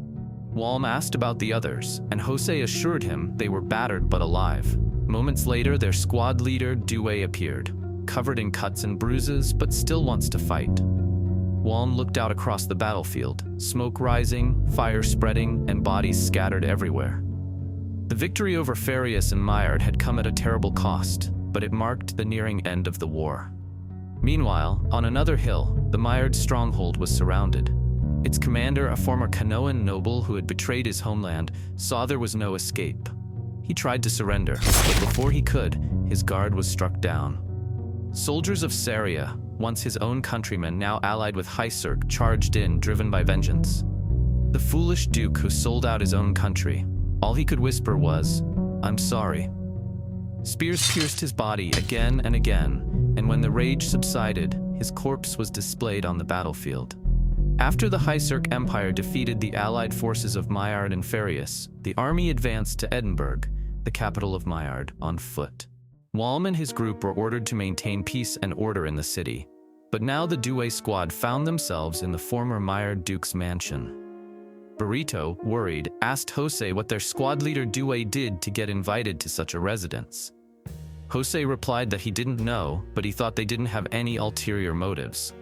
Walm asked about the others, and Jose assured him they were battered but alive. Moments later, their squad leader, Dewey, appeared, covered in cuts and bruises, but still wants to fight. Walm looked out across the battlefield, smoke rising, fire spreading, and bodies scattered everywhere. The victory over Ferrius and Myard had come at a terrible cost, but it marked the nearing end of the war. Meanwhile, on another hill, the Myard stronghold was surrounded. Its commander, a former Kanoan noble who had betrayed his homeland, saw there was no escape. He tried to surrender, but before he could, his guard was struck down. Soldiers of Saria, once his own countrymen now allied with Highserk, charged in, driven by vengeance. The foolish duke who sold out his own country, all he could whisper was, "I'm sorry." Spears pierced his body again and again, and when the rage subsided, his corpse was displayed on the battlefield. After the Highserk Empire defeated the allied forces of Myard and Ferrius, the army advanced to Edinburgh, the capital of Myard, on foot. Walm and his group were ordered to maintain peace and order in the city, but now the Dewey squad found themselves in the former Myard Duke's mansion. Burrito, worried, asked Jose what their squad leader Dewey did to get invited to such a residence. Jose replied that he didn't know, but he thought they didn't have any ulterior motives.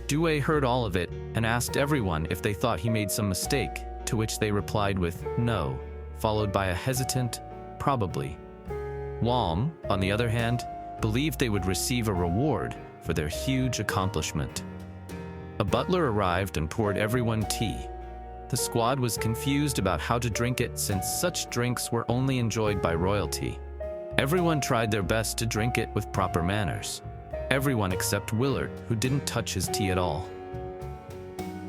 Dewey heard all of it and asked everyone if they thought he made some mistake, to which they replied with "no," followed by a hesitant "probably." Walm, on the other hand, believed they would receive a reward for their huge accomplishment. A butler arrived and poured everyone tea. The squad was confused about how to drink it since such drinks were only enjoyed by royalty. Everyone tried their best to drink it with proper manners. Everyone except Willard, who didn't touch his tea at all.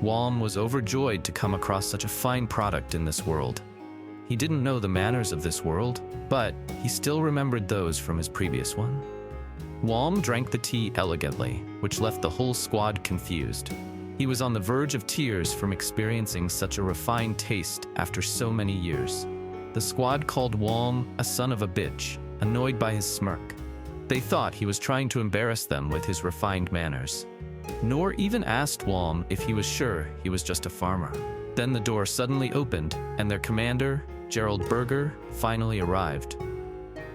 Walm was overjoyed to come across such a fine product in this world. He didn't know the manners of this world, but he still remembered those from his previous one. Walm drank the tea elegantly, which left the whole squad confused. He was on the verge of tears from experiencing such a refined taste after so many years. The squad called Walm a son of a bitch, annoyed by his smirk. They thought he was trying to embarrass them with his refined manners. Nor even asked Walm if he was sure he was just a farmer. Then the door suddenly opened, and their commander, Gerald Berger, finally arrived.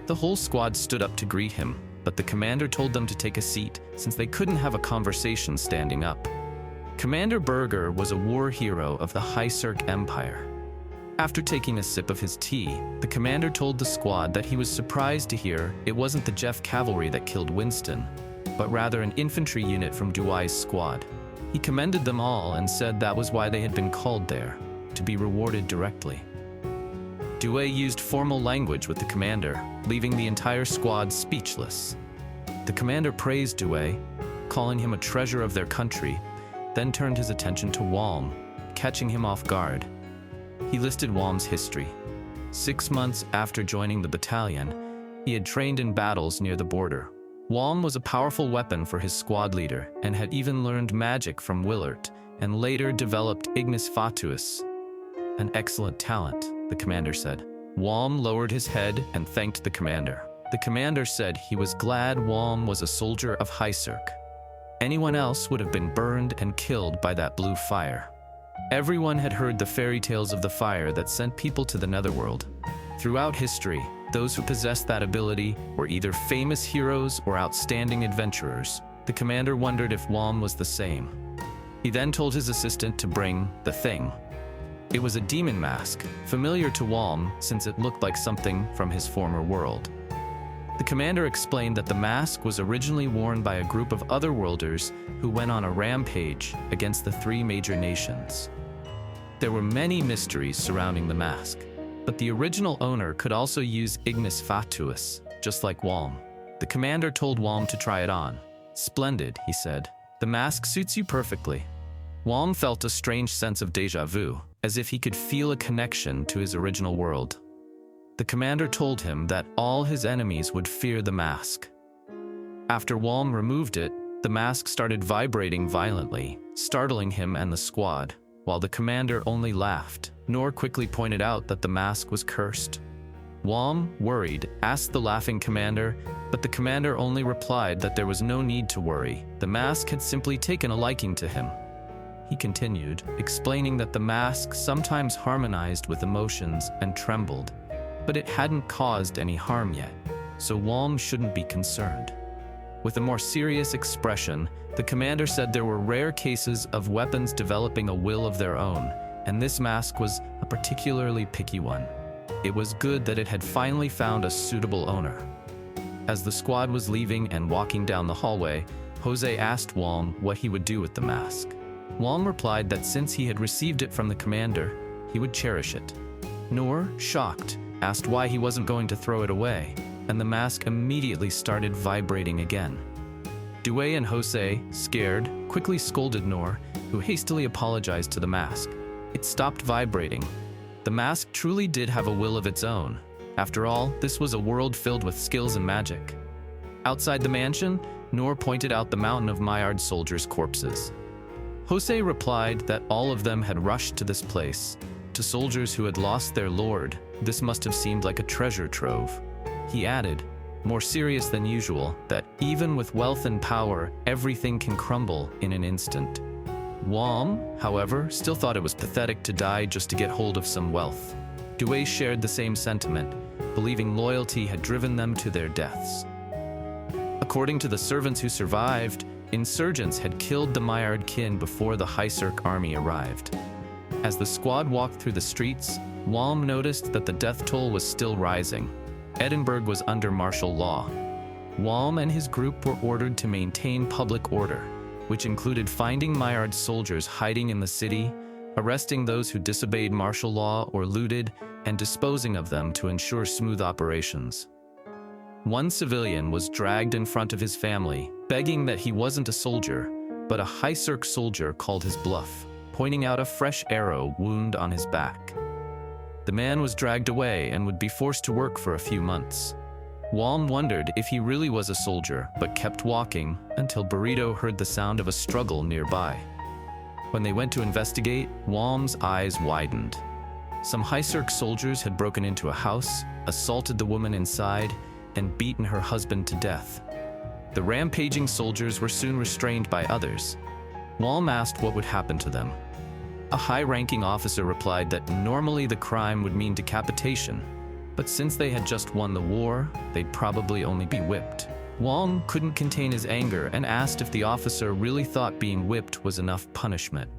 The whole squad stood up to greet him, but the commander told them to take a seat since they couldn't have a conversation standing up. Commander Berger was a war hero of the Highserk Empire. After taking a sip of his tea, the commander told the squad that he was surprised to hear it wasn't the Jeff cavalry that killed Winston, but rather an infantry unit from Duai's squad. He commended them all and said that was why they had been called there, to be rewarded directly. Duai used formal language with the commander, leaving the entire squad speechless. The commander praised Duai, calling him a treasure of their country, then turned his attention to Walm, catching him off guard. He listed Walm's history. 6 months after joining the battalion, he had trained in battles near the border. Walm was a powerful weapon for his squad leader and had even learned magic from Willert and later developed Ignis Fatuus, an excellent talent, the commander said. Walm lowered his head and thanked the commander. The commander said he was glad Walm was a soldier of Highserk. Anyone else would have been burned and killed by that blue fire. Everyone had heard the fairy tales of the fire that sent people to the netherworld. Throughout history, those who possessed that ability were either famous heroes or outstanding adventurers. The commander wondered if Walm was the same. He then told his assistant to bring the thing. It was a demon mask, familiar to Walm since it looked like something from his former world. The commander explained that the mask was originally worn by a group of otherworlders who went on a rampage against the 3 major nations. There were many mysteries surrounding the mask, but the original owner could also use Ignis Fatuus, just like Walm. The commander told Walm to try it on. "Splendid," he said. "The mask suits you perfectly." Walm felt a strange sense of déjà vu, as if he could feel a connection to his original world. The commander told him that all his enemies would fear the mask. After Walm removed it, the mask started vibrating violently, startling him and the squad, while the commander only laughed, nor quickly pointed out that the mask was cursed. Walm, worried, asked the laughing commander, but the commander only replied that there was no need to worry. The mask had simply taken a liking to him. He continued, explaining that the mask sometimes harmonized with emotions and trembled, but it hadn't caused any harm yet, so Walm shouldn't be concerned. With a more serious expression, the commander said there were rare cases of weapons developing a will of their own, and this mask was a particularly picky one. It was good that it had finally found a suitable owner. As the squad was leaving and walking down the hallway, Jose asked Walm what he would do with the mask. Walm replied that since he had received it from the commander, he would cherish it. Noor, shocked, asked why he wasn't going to throw it away, and the mask immediately started vibrating again. Duai and Jose, scared, quickly scolded Noor, who hastily apologized to the mask. It stopped vibrating. The mask truly did have a will of its own. After all, this was a world filled with skills and magic. Outside the mansion, Noor pointed out the mountain of Myard soldiers' corpses. Jose replied that all of them had rushed to this place. To soldiers who had lost their lord, this must have seemed like a treasure trove. He added, more serious than usual, that even with wealth and power, everything can crumble in an instant. Walm, however, still thought it was pathetic to die just to get hold of some wealth. Duai shared the same sentiment, believing loyalty had driven them to their deaths. According to the servants who survived, insurgents had killed the Myard kin before the Highserk army arrived. As the squad walked through the streets, Walm noticed that the death toll was still rising. Edinburgh was under martial law. Walm and his group were ordered to maintain public order, which included finding Myard soldiers hiding in the city, arresting those who disobeyed martial law or looted, and disposing of them to ensure smooth operations. One civilian was dragged in front of his family, begging that he wasn't a soldier, but a Highserk soldier called his bluff, pointing out a fresh arrow wound on his back. The man was dragged away and would be forced to work for a few months. Walm wondered if he really was a soldier, but kept walking until Burrito heard the sound of a struggle nearby. When they went to investigate, Walm's eyes widened. Some Highserk soldiers had broken into a house, assaulted the woman inside, and beaten her husband to death. The rampaging soldiers were soon restrained by others. Walm asked what would happen to them. A high-ranking officer replied that normally the crime would mean decapitation, But since they had just won the war, they'd probably only be whipped. Walm couldn't contain his anger and asked if the officer really thought being whipped was enough punishment.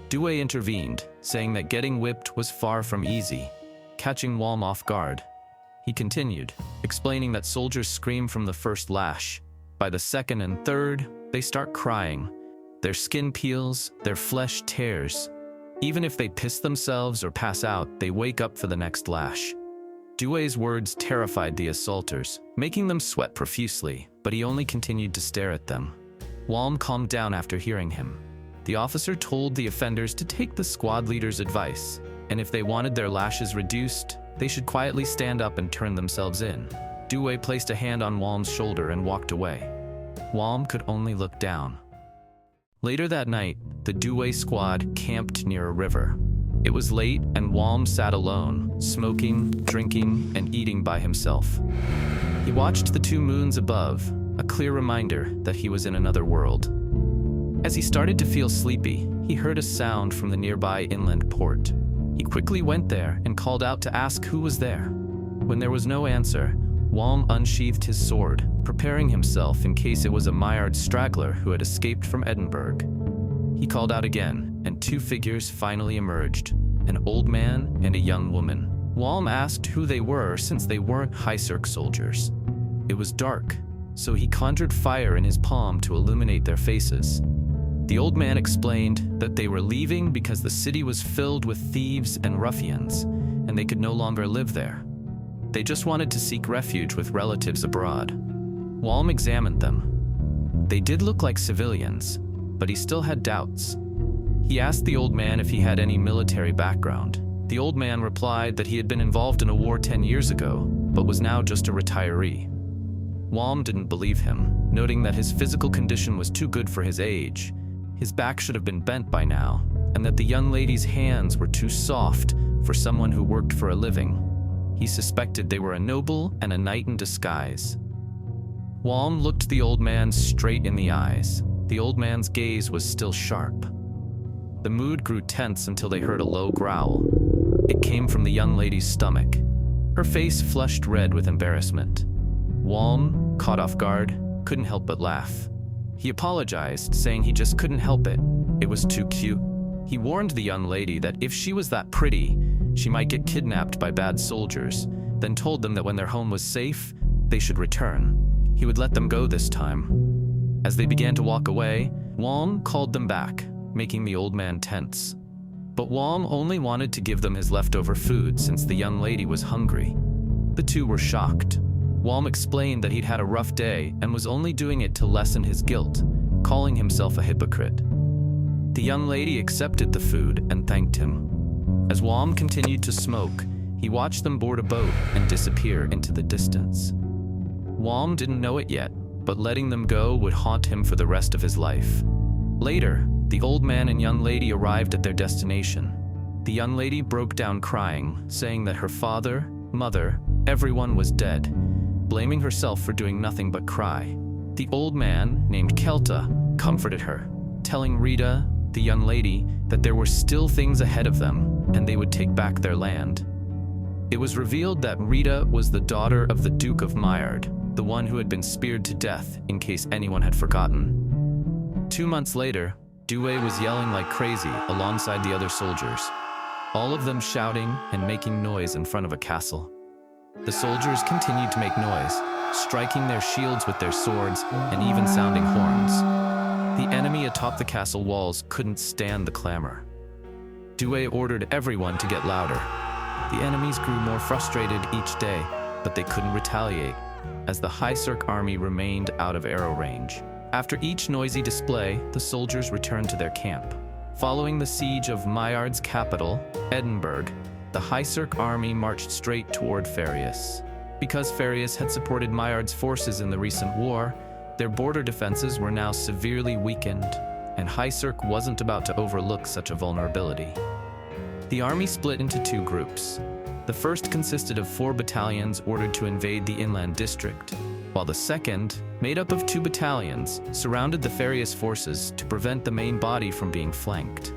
Due intervened, saying that getting whipped was far from easy, catching Walm off guard. He continued, explaining that soldiers scream from the first lash. By the second and third, they start crying. Their skin peels, their flesh tears. Even if they piss themselves or pass out, they wake up for the next lash. Due's words terrified the assaulters, making them sweat profusely, but he only continued to stare at them. Walm calmed down after hearing him. The officer told the offenders to take the squad leader's advice, and if they wanted their lashes reduced, they should quietly stand up and turn themselves in. Due placed a hand on Walm's shoulder and walked away. Walm could only look down. Later that night, the Due squad camped near a river. It was late and Walm sat alone, smoking, drinking, and eating by himself. He watched the two moons above, a clear reminder that he was in another world. As he started to feel sleepy, he heard a sound from the nearby inland port. He quickly went there and called out to ask who was there. When there was no answer, Walm unsheathed his sword, preparing himself in case it was a Myard straggler who had escaped from Edinburgh. He called out again, and two figures finally emerged, an old man and a young woman. Walm asked who they were since they weren't Highserk soldiers. It was dark, so he conjured fire in his palm to illuminate their faces. The old man explained that they were leaving because the city was filled with thieves and ruffians, and they could no longer live there. They just wanted to seek refuge with relatives abroad. Walm examined them. They did look like civilians, but he still had doubts. He asked the old man if he had any military background. The old man replied that he had been involved in a war 10 years ago, but was now just a retiree. Walm didn't believe him, noting that his physical condition was too good for his age. His back should have been bent by now, and that the young lady's hands were too soft for someone who worked for a living. He suspected they were a noble and a knight in disguise. Walm looked the old man straight in the eyes. The old man's gaze was still sharp. The mood grew tense until they heard a low growl. It came from the young lady's stomach. Her face flushed red with embarrassment. Walm, caught off guard, couldn't help but laugh. He apologized, saying he just couldn't help it. It was too cute. He warned the young lady that if she was that pretty, she might get kidnapped by bad soldiers, then told them that when their home was safe, they should return. He would let them go this time. As they began to walk away, Walm called them back, making the old man tense. But Walm only wanted to give them his leftover food since the young lady was hungry. The two were shocked. Walm explained that he'd had a rough day and was only doing it to lessen his guilt, calling himself a hypocrite. The young lady accepted the food and thanked him. As Walm continued to smoke, he watched them board a boat and disappear into the distance. Walm didn't know it yet, but letting them go would haunt him for the rest of his life. Later, the old man and young lady arrived at their destination. The young lady broke down crying, saying that her father, mother, everyone was dead, blaming herself for doing nothing but cry. The old man, named Kelta, comforted her, telling Rita, the young lady, that there were still things ahead of them, and they would take back their land. It was revealed that Rita was the daughter of the Duke of Myard, the one who had been speared to death, in case anyone had forgotten. 2 months later, Due was yelling like crazy alongside the other soldiers, all of them shouting and making noise in front of a castle. The soldiers continued to make noise, striking their shields with their swords and even sounding horns. The enemy atop the castle walls couldn't stand the clamor. Due ordered everyone to get louder. The enemies grew more frustrated each day, but they couldn't retaliate, as the Highserk army remained out of arrow range. After each noisy display, the soldiers returned to their camp. Following the siege of Myard's capital, Edinburgh, the Highserk army marched straight toward Ferrius. Because Ferrius had supported Myard's forces in the recent war, their border defenses were now severely weakened, and Highserk wasn't about to overlook such a vulnerability. The army split into 2 groups. The first consisted of 4 battalions ordered to invade the inland district, while the second, made up of 2 battalions, surrounded the Ferrius forces to prevent the main body from being flanked.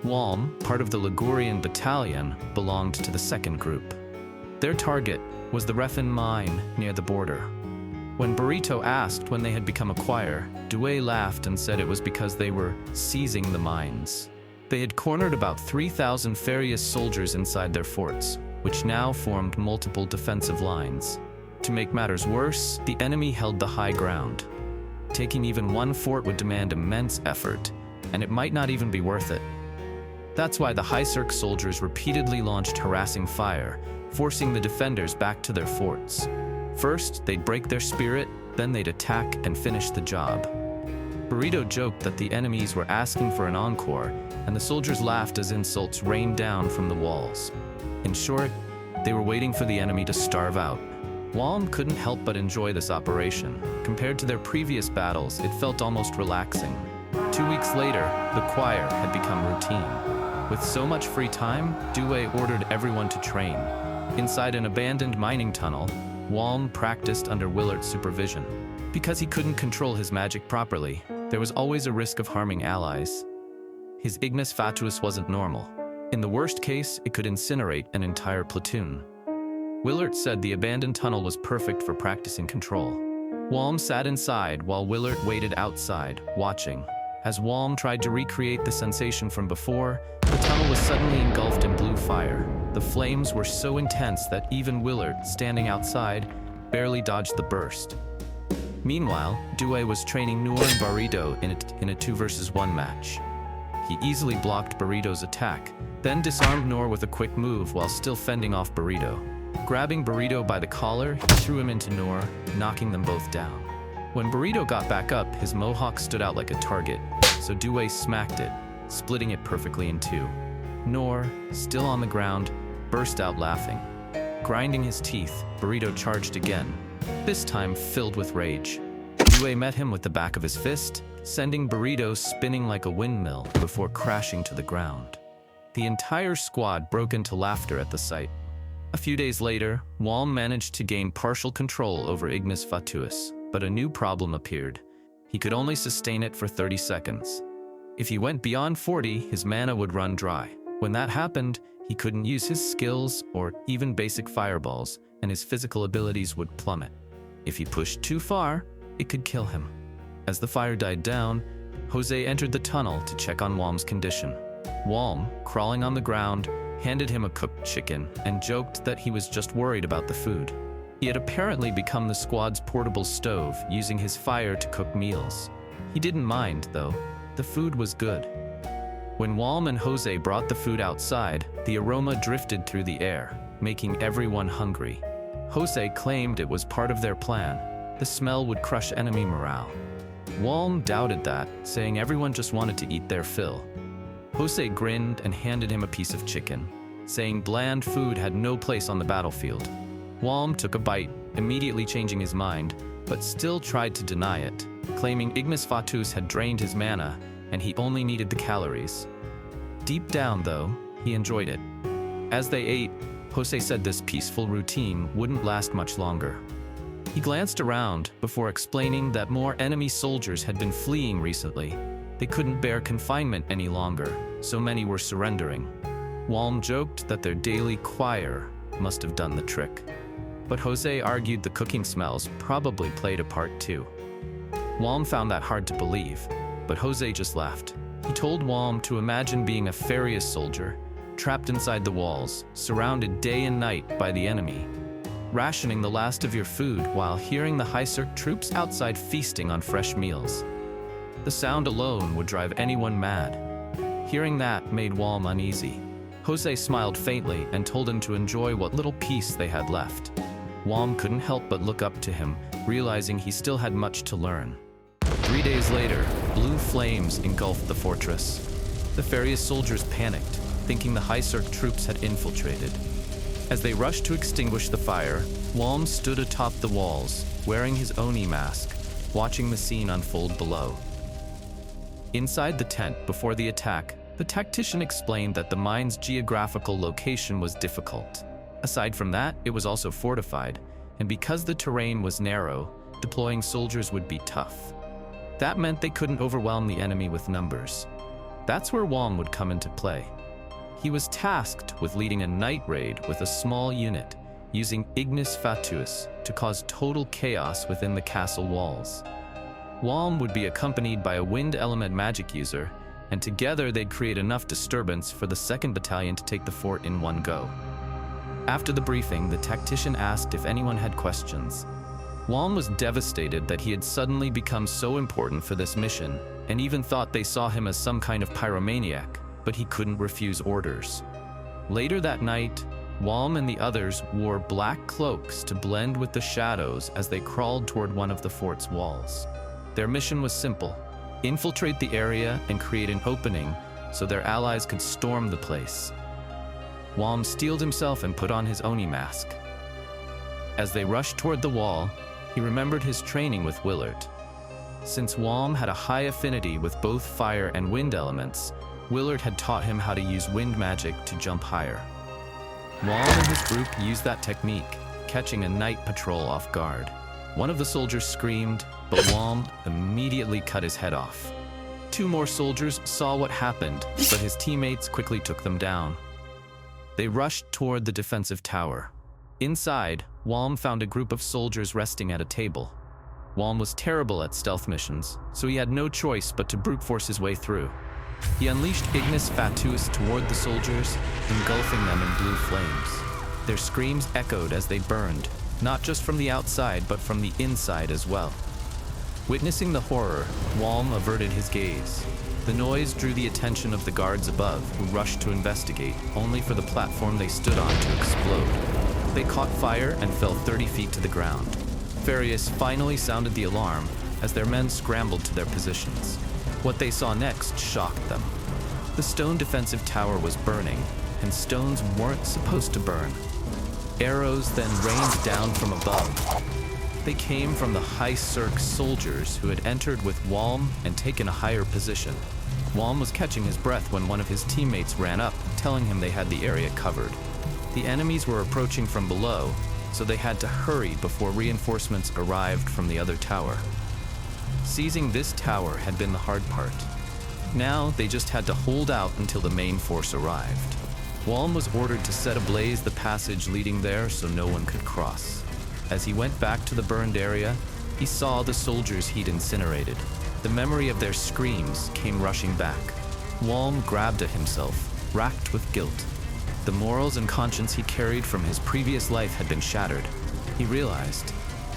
Walm, part of the Ligurian battalion, belonged to the second group. Their target was the Refin mine near the border. When Burrito asked when they had become a choir, Due laughed and said it was because they were seizing the mines. They had cornered about 3,000 Ferrius soldiers inside their forts, which now formed multiple defensive lines. To make matters worse, the enemy held the high ground. Taking even one fort would demand immense effort, and it might not even be worth it. That's why the Highserk soldiers repeatedly launched harassing fire, forcing the defenders back to their forts. First, they'd break their spirit, then they'd attack and finish the job. Burrito joked that the enemies were asking for an encore, and the soldiers laughed as insults rained down from the walls. In short, they were waiting for the enemy to starve out. Walm couldn't help but enjoy this operation. Compared to their previous battles, it felt almost relaxing. 2 weeks later, the choir had become routine. With so much free time, Due ordered everyone to train. Inside an abandoned mining tunnel, Walm practiced under Willard's supervision. Because he couldn't control his magic properly, there was always a risk of harming allies. His Ignis Fatuus wasn't normal. In the worst case, it could incinerate an entire platoon. Willard said the abandoned tunnel was perfect for practicing control. Walm sat inside while Willard waited outside, watching. As Walm tried to recreate the sensation from before, the tunnel was suddenly engulfed in blue fire. The flames were so intense that even Willard, standing outside, barely dodged the burst. Meanwhile, Due was training Noor and Burrito in a 2-versus-1 match. He easily blocked Burrito's attack, then disarmed Noor with a quick move while still fending off Burrito. Grabbing Burrito by the collar, he threw him into Noor, knocking them both down. When Burrito got back up, his mohawk stood out like a target, so Due smacked it, splitting it perfectly in two. Noor, still on the ground, burst out laughing. Grinding his teeth, Burrito charged again, this time filled with rage. Due met him with the back of his fist, sending Burrito spinning like a windmill before crashing to the ground. The entire squad broke into laughter at the sight. A few days later, Walm managed to gain partial control over Ignis Fatuus, but a new problem appeared. He could only sustain it for 30 seconds. If he went beyond 40, his mana would run dry. When that happened, he couldn't use his skills or even basic fireballs, and his physical abilities would plummet. If he pushed too far, it could kill him. As the fire died down, Jose entered the tunnel to check on Walm's condition. Walm, crawling on the ground, handed him a cooked chicken and joked that he was just worried about the food. He had apparently become the squad's portable stove, using his fire to cook meals. He didn't mind, though. The food was good. When Walm and Jose brought the food outside, the aroma drifted through the air, making everyone hungry. Jose claimed it was part of their plan. The smell would crush enemy morale. Walm doubted that, saying everyone just wanted to eat their fill. Jose grinned and handed him a piece of chicken, saying bland food had no place on the battlefield. Walm took a bite, immediately changing his mind, but still tried to deny it, claiming Ignis Fatuus had drained his mana and he only needed the calories. Deep down, though, he enjoyed it. As they ate, Jose said this peaceful routine wouldn't last much longer. He glanced around before explaining that more enemy soldiers had been fleeing recently. They couldn't bear confinement any longer, so many were surrendering. Walm joked that their daily choir must have done the trick. But Jose argued the cooking smells probably played a part too. Walm found that hard to believe, but Jose just laughed. He told Walm to imagine being a Ferrius soldier, trapped inside the walls, surrounded day and night by the enemy, rationing the last of your food while hearing the Highserk troops outside feasting on fresh meals. The sound alone would drive anyone mad. Hearing that made Walm uneasy. Jose smiled faintly and told him to enjoy what little peace they had left. Walm couldn't help but look up to him, realizing he still had much to learn. 3 days later, blue flames engulfed the fortress. The Ferrius soldiers panicked, thinking the Highserk troops had infiltrated. As they rushed to extinguish the fire, Walm stood atop the walls, wearing his Oni mask, watching the scene unfold below. Inside the tent before the attack, the tactician explained that the mine's geographical location was difficult. Aside from that, it was also fortified, and because the terrain was narrow, deploying soldiers would be tough. That meant they couldn't overwhelm the enemy with numbers. That's where Walm would come into play. He was tasked with leading a night raid with a small unit, using Ignis Fatuus to cause total chaos within the castle walls. Walm would be accompanied by a wind element magic user, and together they'd create enough disturbance for the 2nd Battalion to take the fort in one go. After the briefing, the tactician asked if anyone had questions. Walm was devastated that he had suddenly become so important for this mission, and even thought they saw him as some kind of pyromaniac, but he couldn't refuse orders. Later that night, Walm and the others wore black cloaks to blend with the shadows as they crawled toward one of the fort's walls. Their mission was simple: infiltrate the area and create an opening so their allies could storm the place. Walm steeled himself and put on his Oni mask. As they rushed toward the wall, he remembered his training with Willard. Since Walm had a high affinity with both fire and wind elements, Willard had taught him how to use wind magic to jump higher. Walm and his group used that technique, catching a night patrol off guard. One of the soldiers screamed, but Walm immediately cut his head off. 2 more soldiers saw what happened, but his teammates quickly took them down. They rushed toward the defensive tower. Inside, Walm found a group of soldiers resting at a table. Walm was terrible at stealth missions, so he had no choice but to brute force his way through. He unleashed Ignis Fatuus toward the soldiers, engulfing them in blue flames. Their screams echoed as they burned, not just from the outside, but from the inside as well. Witnessing the horror, Walm averted his gaze. The noise drew the attention of the guards above, who rushed to investigate, only for the platform they stood on to explode. They caught fire and fell 30 feet to the ground. Ferrius finally sounded the alarm as their men scrambled to their positions. What they saw next shocked them. The stone defensive tower was burning, and stones weren't supposed to burn. Arrows then rained down from above. They came from the Highserk soldiers who had entered with Walm and taken a higher position. Walm was catching his breath when one of his teammates ran up, telling him they had the area covered. The enemies were approaching from below, so they had to hurry before reinforcements arrived from the other tower. Seizing this tower had been the hard part. Now they just had to hold out until the main force arrived. Walm was ordered to set ablaze the passage leading there so no one could cross. As he went back to the burned area, he saw the soldiers he'd incinerated. The memory of their screams came rushing back. Walm grabbed at himself, racked with guilt. The morals and conscience he carried from his previous life had been shattered. He realized,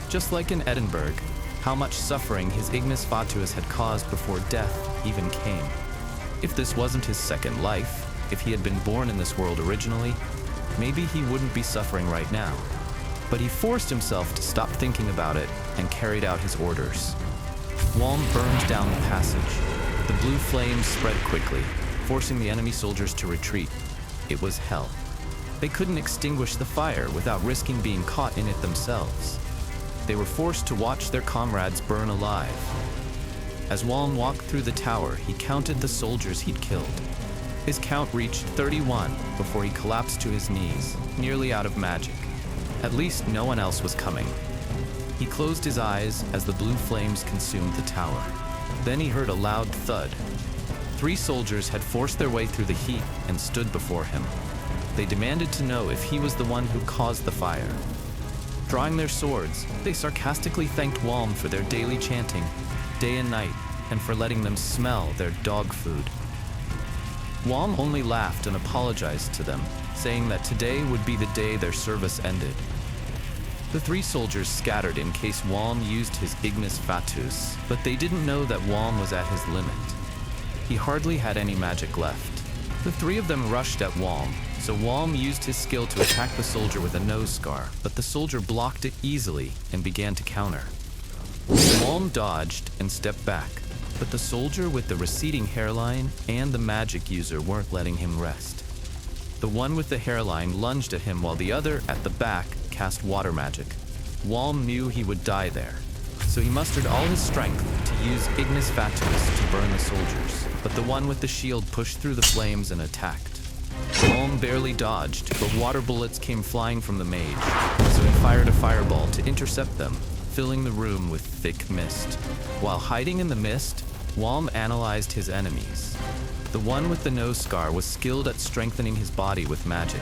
just like in Edinburgh, how much suffering his Ignis Fatuus had caused before death even came. If this wasn't his second life, if he had been born in this world originally, maybe he wouldn't be suffering right now. But he forced himself to stop thinking about it and carried out his orders. Walm burned down the passage. The blue flames spread quickly, forcing the enemy soldiers to retreat. It was hell. They couldn't extinguish the fire without risking being caught in it themselves. They were forced to watch their comrades burn alive. As Walm walked through the tower, he counted the soldiers he'd killed. His count reached 31 before he collapsed to his knees, nearly out of magic. At least no one else was coming. He closed his eyes as the blue flames consumed the tower. Then he heard a loud thud. 3 soldiers had forced their way through the heat and stood before him. They demanded to know if he was the one who caused the fire. Drawing their swords, they sarcastically thanked Walm for their daily chanting, day and night, and for letting them smell their dog food. Walm only laughed and apologized to them, saying that today would be the day their service ended. The 3 soldiers scattered in case Walm used his Ignis Fatuus, but they didn't know that Walm was at his limit. He hardly had any magic left. The 3 of them rushed at Walm, so Walm used his skill to attack the soldier with a nose scar, but the soldier blocked it easily and began to counter. Walm dodged and stepped back, but the soldier with the receding hairline and the magic user weren't letting him rest. The one with the hairline lunged at him while the other, at the back, cast water magic. Walm knew he would die there, so he mustered all his strength to use Ignis Fatuus to burn the soldiers, but the one with the shield pushed through the flames and attacked. Walm barely dodged, but water bullets came flying from the mage, so he fired a fireball to intercept them, filling the room with thick mist. While hiding in the mist, Walm analyzed his enemies. The one with the nose scar was skilled at strengthening his body with magic.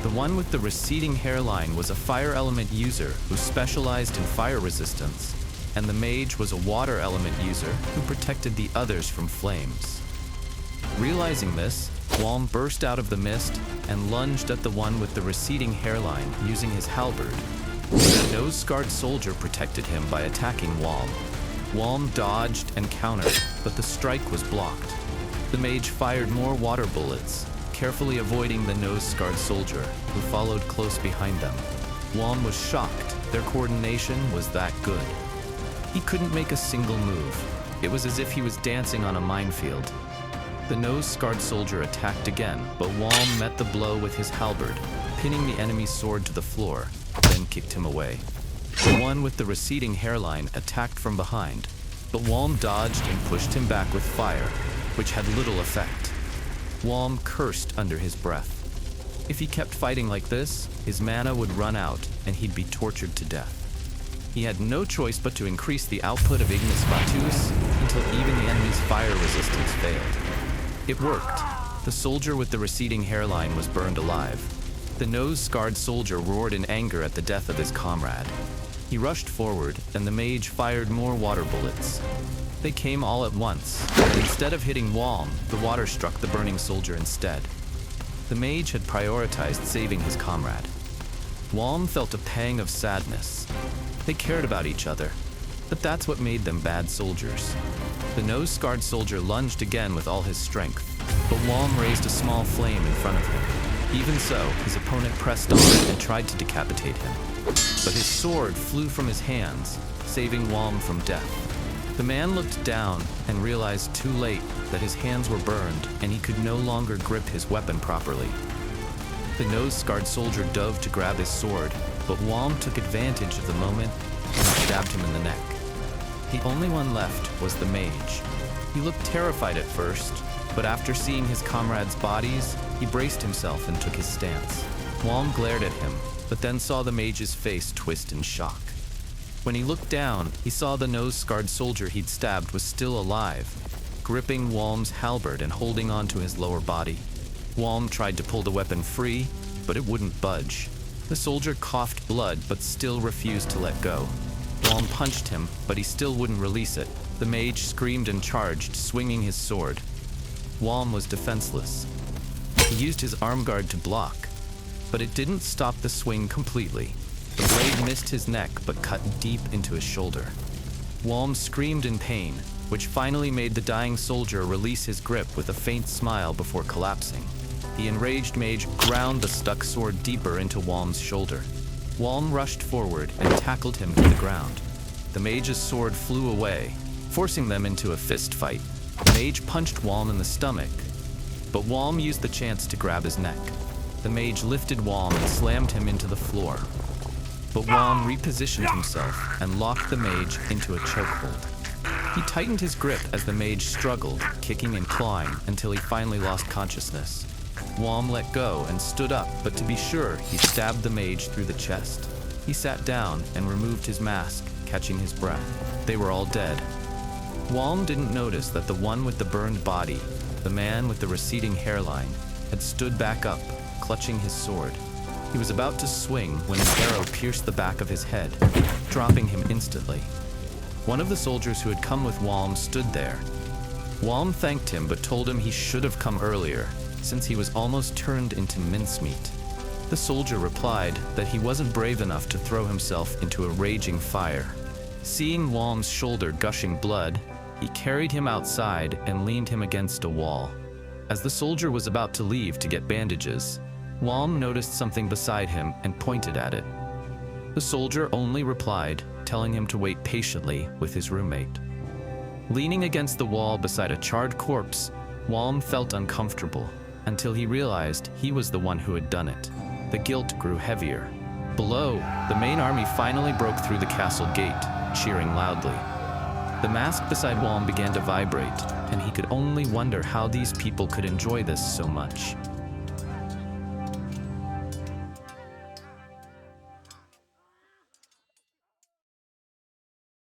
The one with the receding hairline was a fire element user who specialized in fire resistance, and the mage was a water element user who protected the others from flames. Realizing this, Walm burst out of the mist and lunged at the one with the receding hairline using his halberd. The nose-scarred soldier protected him by attacking Walm. Walm dodged and countered, but the strike was blocked. The mage fired more water bullets, carefully avoiding the nose-scarred soldier, who followed close behind them. Walm was shocked. Their coordination was that good. He couldn't make a single move. It was as if he was dancing on a minefield. The nose-scarred soldier attacked again, but Walm met the blow with his halberd, pinning the enemy's sword to the floor, then kicked him away. The one with the receding hairline attacked from behind, but Walm dodged and pushed him back with fire, which had little effect. Walm cursed under his breath. If he kept fighting like this, his mana would run out and he'd be tortured to death. He had no choice but to increase the output of Ignis Fatuus until even the enemy's fire resistance failed. It worked. The soldier with the receding hairline was burned alive. The nose-scarred soldier roared in anger at the death of his comrade. He rushed forward, and the mage fired more water bullets. They came all at once, but instead of hitting Walm, the water struck the burning soldier instead. The mage had prioritized saving his comrade. Walm felt a pang of sadness. They cared about each other, but that's what made them bad soldiers. The nose-scarred soldier lunged again with all his strength, but Walm raised a small flame in front of him. Even so, his opponent pressed on and tried to decapitate him. But his sword flew from his hands, saving Walm from death. The man looked down and realized too late that his hands were burned and he could no longer grip his weapon properly. The nose-scarred soldier dove to grab his sword, but Walm took advantage of the moment and stabbed him in the neck. The only one left was the mage. He looked terrified at first, but after seeing his comrades' bodies, he braced himself and took his stance. Walm glared at him, but then saw the mage's face twist in shock. When he looked down, he saw the nose-scarred soldier he'd stabbed was still alive, gripping Walm's halberd and holding on to his lower body. Walm tried to pull the weapon free, but it wouldn't budge. The soldier coughed blood, but still refused to let go. Walm punched him, but he still wouldn't release it. The mage screamed and charged, swinging his sword. Walm was defenseless. He used his arm guard to block, but it didn't stop the swing completely. The blade missed his neck, but cut deep into his shoulder. Walm screamed in pain, which finally made the dying soldier release his grip with a faint smile before collapsing. The enraged mage ground the stuck sword deeper into Walm's shoulder. Walm rushed forward and tackled him to the ground. The mage's sword flew away, forcing them into a fist fight. The mage punched Walm in the stomach, but Walm used the chance to grab his neck. The mage lifted Walm and slammed him into the floor. But Walm repositioned himself and locked the mage into a chokehold. He tightened his grip as the mage struggled, kicking and clawing until he finally lost consciousness. Walm let go and stood up, but to be sure, he stabbed the mage through the chest. He sat down and removed his mask, catching his breath. They were all dead. Walm didn't notice that the one with the burned body, the man with the receding hairline, had stood back up, clutching his sword. He was about to swing when an arrow pierced the back of his head, dropping him instantly. One of the soldiers who had come with Walm stood there. Walm thanked him but told him he should have come earlier, since he was almost turned into mincemeat. The soldier replied that he wasn't brave enough to throw himself into a raging fire. Seeing Walm's shoulder gushing blood, he carried him outside and leaned him against a wall. As the soldier was about to leave to get bandages, Walm noticed something beside him and pointed at it. The soldier only replied, telling him to wait patiently with his roommate. Leaning against the wall beside a charred corpse, Walm felt uncomfortable until he realized he was the one who had done it. The guilt grew heavier. Below, the main army finally broke through the castle gate, cheering loudly. The mask beside Walm began to vibrate, and he could only wonder how these people could enjoy this so much.